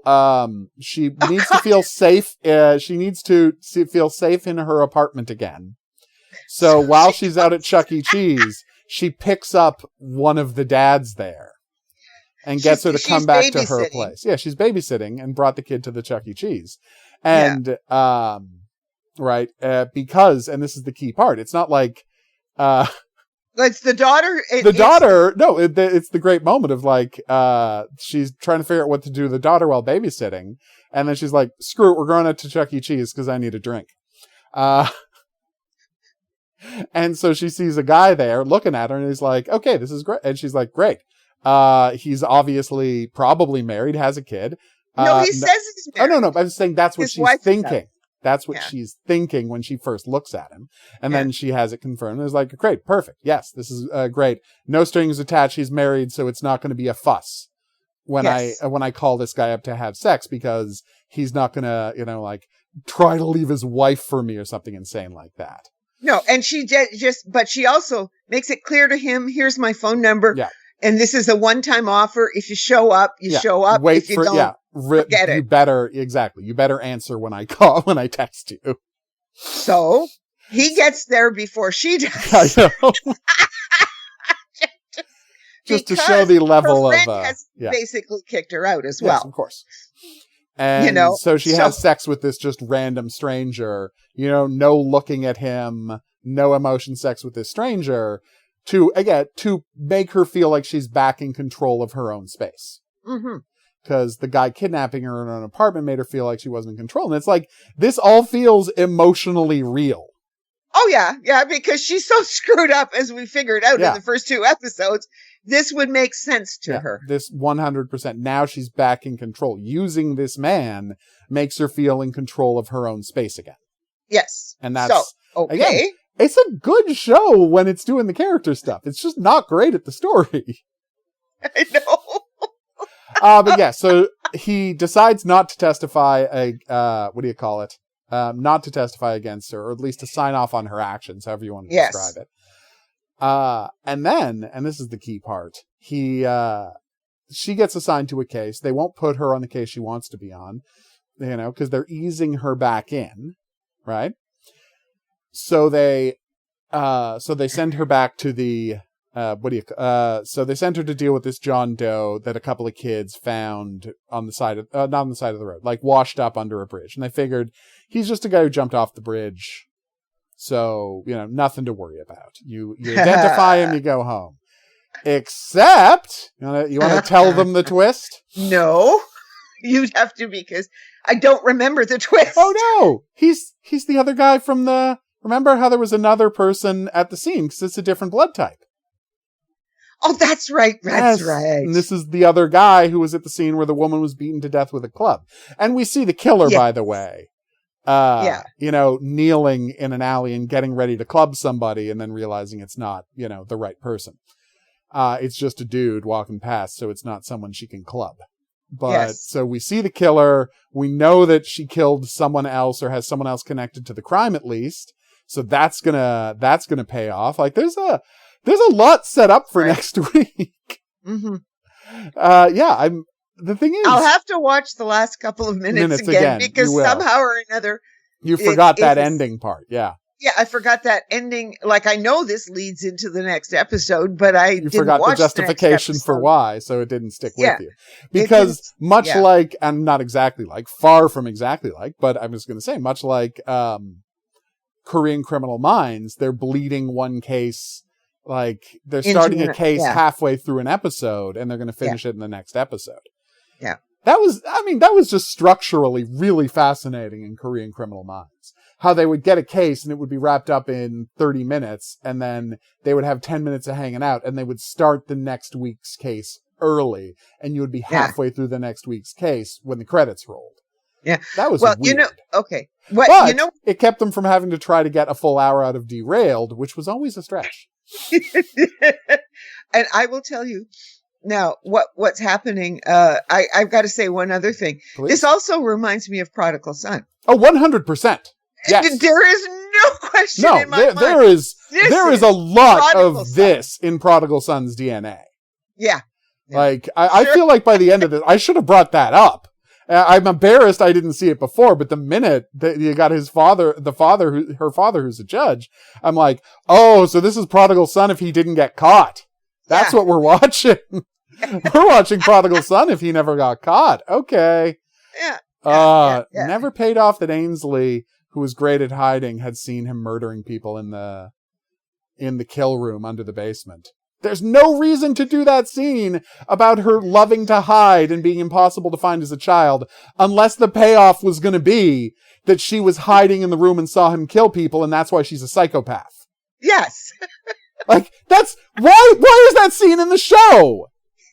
safe. She needs to feel safe in her apartment again. So while she's out at Chuck E. Cheese, she picks up one of the dads there and gets her to come back to her place. Yeah, she's babysitting and brought the kid to the Chuck E. Cheese. And, because, and this is the key part, it's not like, It's the daughter. It's the great moment of like, she's trying to figure out what to do with the daughter while babysitting. And then she's like, screw it, we're going out to Chuck E. Cheese because I need a drink. And so she sees a guy there looking at her and he's like, okay, this is great. And she's like, great. He's obviously probably married, has a kid. No, he says he's married. Oh, no. I'm just saying that's what His she's wife thinking. does. That's what she's thinking when she first looks at him. And then she has it confirmed. It's like, great, perfect. Yes, this is great. No strings attached. He's married, so it's not going to be a fuss when I call this guy up to have sex because he's not going to, like try to leave his wife for me or something insane like that. No, and she but she also makes it clear to him, here's my phone number. Yeah. And this is a one-time offer. If you show up, you show up. Wait if you don't, forget it. You better answer when I text you. So he gets there before she does. I know. Just to show the level her of, friend has basically kicked her out as well. Yes, of course. And so she has sex with this just random stranger, no looking at him, no emotion sex with this stranger to make her feel like she's back in control of her own space. Mm-hmm. Because the guy kidnapping her in an apartment made her feel like she wasn't in control. And it's like, this all feels emotionally real. Oh, yeah. Yeah, because she's so screwed up, as we figured out in the first 2 episodes. This would make sense to her. This 100%. Now she's back in control. Using this man makes her feel in control of her own space again. Yes. And that's, again, it's a good show when it's doing the character stuff. It's just not great at the story. I know. But yeah, so he decides not to testify, not to testify against her, or at least to sign off on her actions, however you want to describe it. And then, and this is the key part, she gets assigned to a case. They won't put her on the case she wants to be on, because they're easing her back in, right? So they send her back to the, so they sent her to deal with this John Doe that a couple of kids found on the side of, not on the side of the road, like washed up under a bridge. And they figured he's just a guy who jumped off the bridge. So, nothing to worry about. You identify him, you go home. Except, you want to tell them the twist? No, you'd have to, because I don't remember the twist. Oh no, he's the other guy from remember how there was another person at the scene because it's a different blood type. Oh, that's right. That's right. And this is the other guy who was at the scene where the woman was beaten to death with a club. And we see the killer, by the way. Kneeling in an alley and getting ready to club somebody and then realizing it's not, the right person. It's just a dude walking past, so it's not someone she can club. But so we see the killer. We know that she killed someone else or has someone else connected to the crime at least. So that's gonna pay off. Like there's a lot set up for next week. Mm-hmm. The thing is, I'll have to watch the last couple of minutes again because somehow or another you forgot that ending part. Yeah. Yeah, I forgot that ending. Like, I know this leads into the next episode, but you forgot the justification for why, so it didn't stick with you. Because much like, and not exactly like, far from exactly like, but I'm just going to say, much like Korean Criminal Minds, they're bleeding one case. Like, they're starting a case halfway through an episode, and they're going to finish it in the next episode. Yeah. That was just structurally really fascinating in Korean Criminal Minds. How they would get a case and it would be wrapped up in 30 minutes and then they would have 10 minutes of hanging out and they would start the next week's case early and you would be halfway through the next week's case when the credits rolled. Yeah. That was weird. Okay. It kept them from having to try to get a full hour out of Derailed, which was always a stretch. And I will tell you, now, what's happening, I've got to say one other thing. Please? This also reminds me of Prodigal Son. Oh, 100%. Yes. There is no question in my mind. There is a lot of this in Prodigal Son's DNA. Yeah. Like, I feel like by the end of this, I should have brought that up. I'm embarrassed I didn't see it before, but the minute that you got her father who's a judge, I'm like, oh, so this is Prodigal Son if he didn't get caught. That's what we're watching. We're watching Prodigal Son if he never got caught. Okay. Yeah. Never paid off that Ainsley, who was great at hiding, had seen him murdering people in the in the kill room under the basement. There's no reason to do that scene about her loving to hide and being impossible to find as a child, unless the payoff was going to be that she was hiding in the room and saw him kill people, and that's why she's a psychopath. Yes. Like, that's, why is that scene in the show?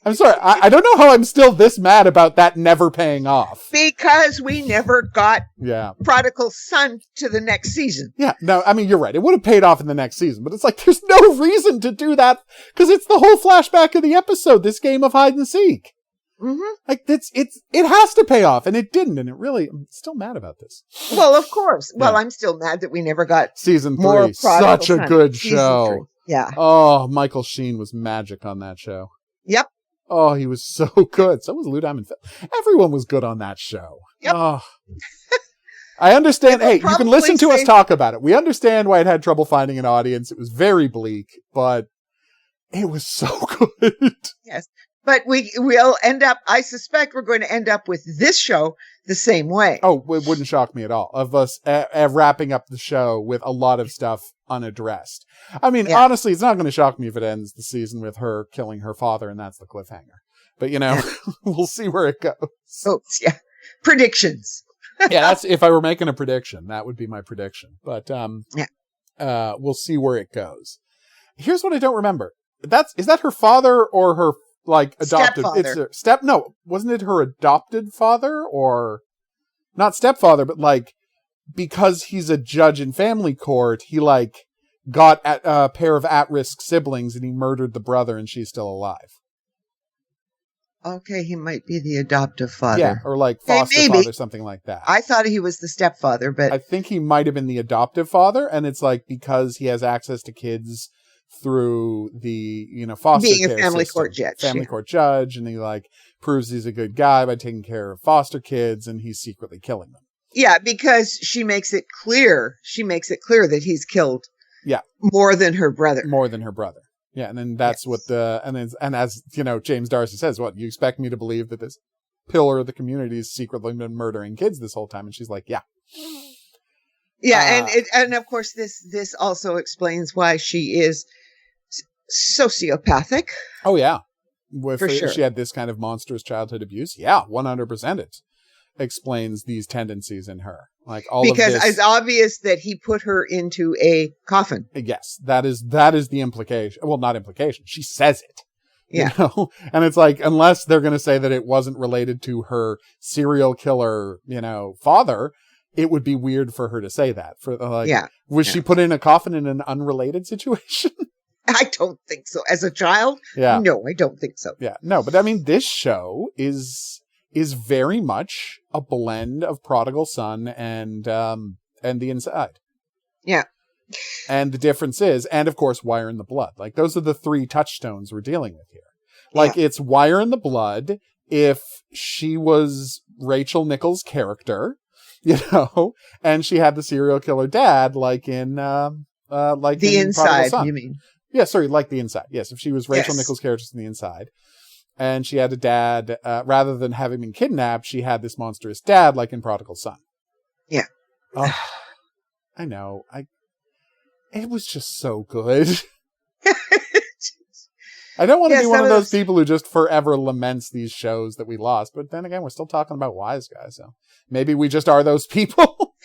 I'm sorry, I don't know how I'm still this mad about that never paying off. Because we never got Yeah. Prodigal Son to the next season. Yeah, no, I mean, you're right. It would have paid off in the next season, but it's like, there's no reason to do that, because it's the whole flashback of the episode, this game of hide and seek. Mm-hmm. Like, it has to pay off, and it didn't, and I'm still mad about this. Well, of course. Well, Yeah. I'm still mad that we never got Season 3, more Prodigal such a Son. good Season show. 3. Yeah. Oh, Michael Sheen was magic on that show. Yep. Oh, he was so good. So was Lou Diamond. Everyone was good on that show. Yep. Oh. I understand. Hey, you can listen to us talk about it. We understand why it had trouble finding an audience. It was very bleak, but it was so good. Yes. But we'll end up, I suspect we're going to end up with this show the same way. Oh, it wouldn't shock me at all of us wrapping up the show with a lot of stuff unaddressed. I mean, honestly, it's not going to shock me if it ends the season with her killing her father and that's the cliffhanger. But, we'll see where it goes. Oh, yeah. Predictions. Yeah, that's, if I were making a prediction, that would be my prediction. But we'll see where it goes. Here's what I don't remember. Is that her father or her adopted? Stepfather. It's no, wasn't it her adopted father, or not stepfather, but because he's a judge in family court, he got a pair of at-risk siblings and he murdered the brother and she's still alive. Okay, he might be the adoptive father. Yeah, or foster father, something like that. I thought he was the stepfather, but I think he might have been the adoptive father, and it's because he has access to kids through the foster being care a family system. court judge, and he proves he's a good guy by taking care of foster kids, and he's secretly killing them. Yeah, because she makes it clear that he's killed more than her brother. Yeah, and then that's what and as James Darcy says, what, you expect me to believe that this pillar of the community has secretly been murdering kids this whole time? And she's like, yeah. Yeah, and of course this also explains why she is sociopathic. Oh yeah, for sure. She had this kind of monstrous childhood abuse. Yeah, 100%. It explains these tendencies in her, because it's obvious that he put her into a coffin. Yes, that is the implication. Well, not implication. She says it. Yeah, and it's unless they're going to say that it wasn't related to her serial killer, father. It would be weird for her to say that. Was she put in a coffin in an unrelated situation? I don't think so. As a child? Yeah. No, I don't think so. Yeah. No, but I mean, this show is very much a blend of Prodigal Son and The Inside. Yeah. And the difference is, and of course, Wire in the Blood. Those are the three touchstones we're dealing with here. It's Wire in the Blood if she was Rachel Nichols' character, and she had the serial killer dad, in The Inside, you mean? Yeah, sorry, The Inside. Yes, if she was Rachel Nichols' character in The Inside, and she had a dad, rather than having been kidnapped, she had this monstrous dad, in Prodigal Son. Yeah. Oh, I know. It was just so good. I don't want to be one of those people who just forever laments these shows that we lost, but then again, we're still talking about Wise Guys, so maybe we just are those people.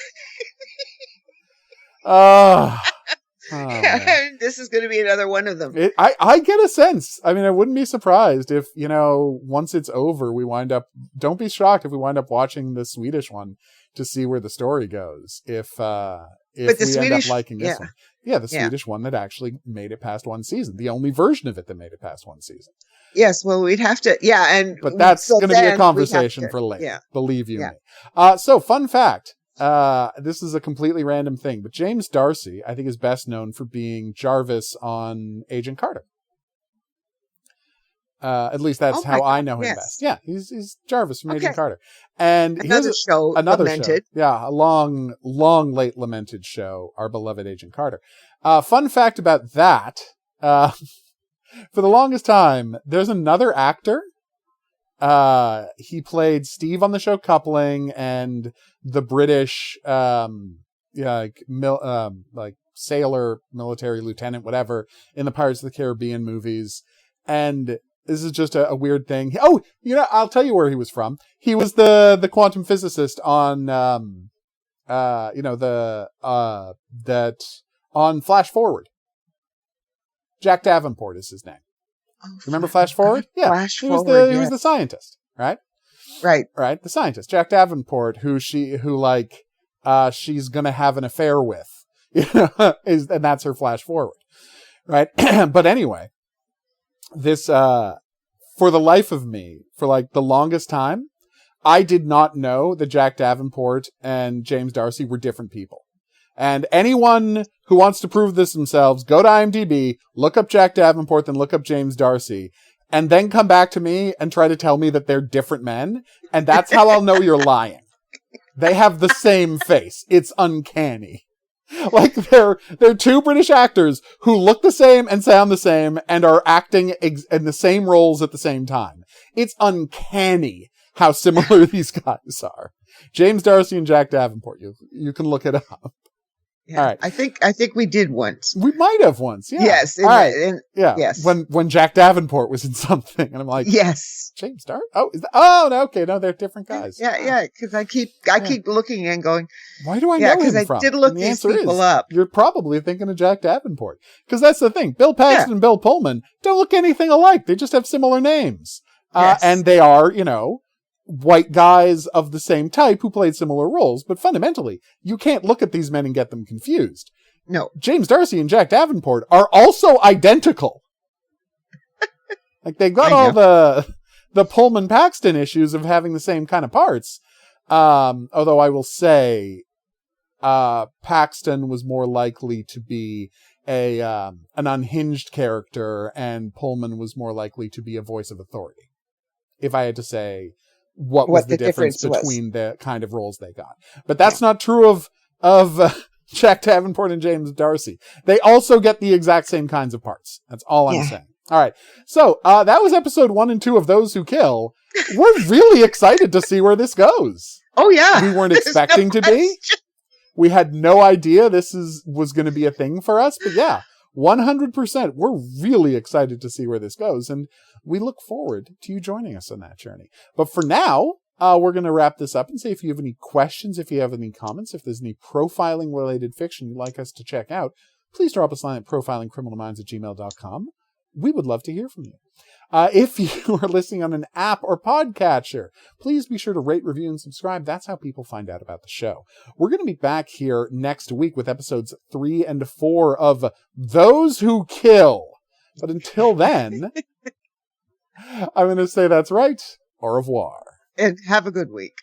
This is going to be another one of them. I get a sense. I mean, I wouldn't be surprised if, once it's over, don't be shocked if we wind up watching the Swedish one to see where the story goes. If we end up liking this one. Yeah, the Swedish one that actually made it past one season. The only version of it that made it past one season. Yes, well, we'd have to, but that's going to be a conversation for later. Yeah. Believe you me. So, fun fact. This is a completely random thing, but James Darcy, I think, is best known for being Jarvis on Agent Carter. At least that's how I know him best. Yeah, he's Jarvis from Agent Carter. And another show. Yeah, a long, late lamented show, our beloved Agent Carter. Fun fact about that, for the longest time, there's another actor. He played Steve on the show Coupling and the British, sailor, military lieutenant, whatever, in the Pirates of the Caribbean movies. And this is just a weird thing. Oh, I'll tell you where he was from. He was the quantum physicist on, on Flash Forward. Jack Davenport is his name. Oh, Remember Flash Forward? Yeah. Flash he was Forward, he was the scientist, right? Right. Right. The scientist, Jack Davenport, she's gonna have an affair with, and that's her Flash Forward. Right. But anyway, this, for the life of me, for like the longest time, I did not know that Jack Davenport and James D'Arcy were different people. And anyone who wants to prove this themselves, go to IMDb, look up Jack Davenport, then look up James D'Arcy, and then come back to me and try to tell me that they're different men. And that's how I'll know you're lying. They have the same face. It's uncanny. Like they're two British actors who look the same and sound the same and are acting in the same roles at the same time. It's uncanny how similar these guys are. James D'Arcy and Jack Davenport. You can look it up. Yeah, all right. I think we did once. We might have once. Yeah. Yes. Yeah. Yes. When Jack Davenport was in something, and I'm like, yes, James D'Arcy. Oh, no. Okay, no, they're different guys. Yeah. Because I keep looking and going, why do I know him because from? I did look these people up. You're probably thinking of Jack Davenport, because that's the thing. Bill Paxton and Bill Pullman don't look anything alike. They just have similar names, and they are, white guys of the same type who played similar roles, but fundamentally, you can't look at these men and get them confused. No. James D'Arcy and Jack Davenport are also identical. Like, they've got all the Pullman-Paxton issues of having the same kind of parts. Although I will say, Paxton was more likely to be an unhinged character, and Pullman was more likely to be a voice of authority. If I had to say what was the difference between the kind of roles they got. But that's not true of Jack Davenport and James D'Arcy. They also get the exact same kinds of parts. That's all I'm saying. All right. So that was episode 1 and 2 of Those Who Kill. We're really excited to see where this goes. Oh, yeah. We weren't expecting to be. We had no idea this was going to be a thing for us. But yeah, 100%. We're really excited to see where this goes. And we look forward to you joining us on that journey. But for now, we're going to wrap this up and say if you have any questions, if you have any comments, if there's any profiling-related fiction you'd like us to check out, please drop us a line at profilingcriminalminds@gmail.com. We would love to hear from you. If you are listening on an app or podcatcher, please be sure to rate, review, and subscribe. That's how people find out about the show. We're going to be back here next week with episodes 3 and 4 of Those Who Kill. But until then, I'm going to say that's right. Au revoir. And have a good week.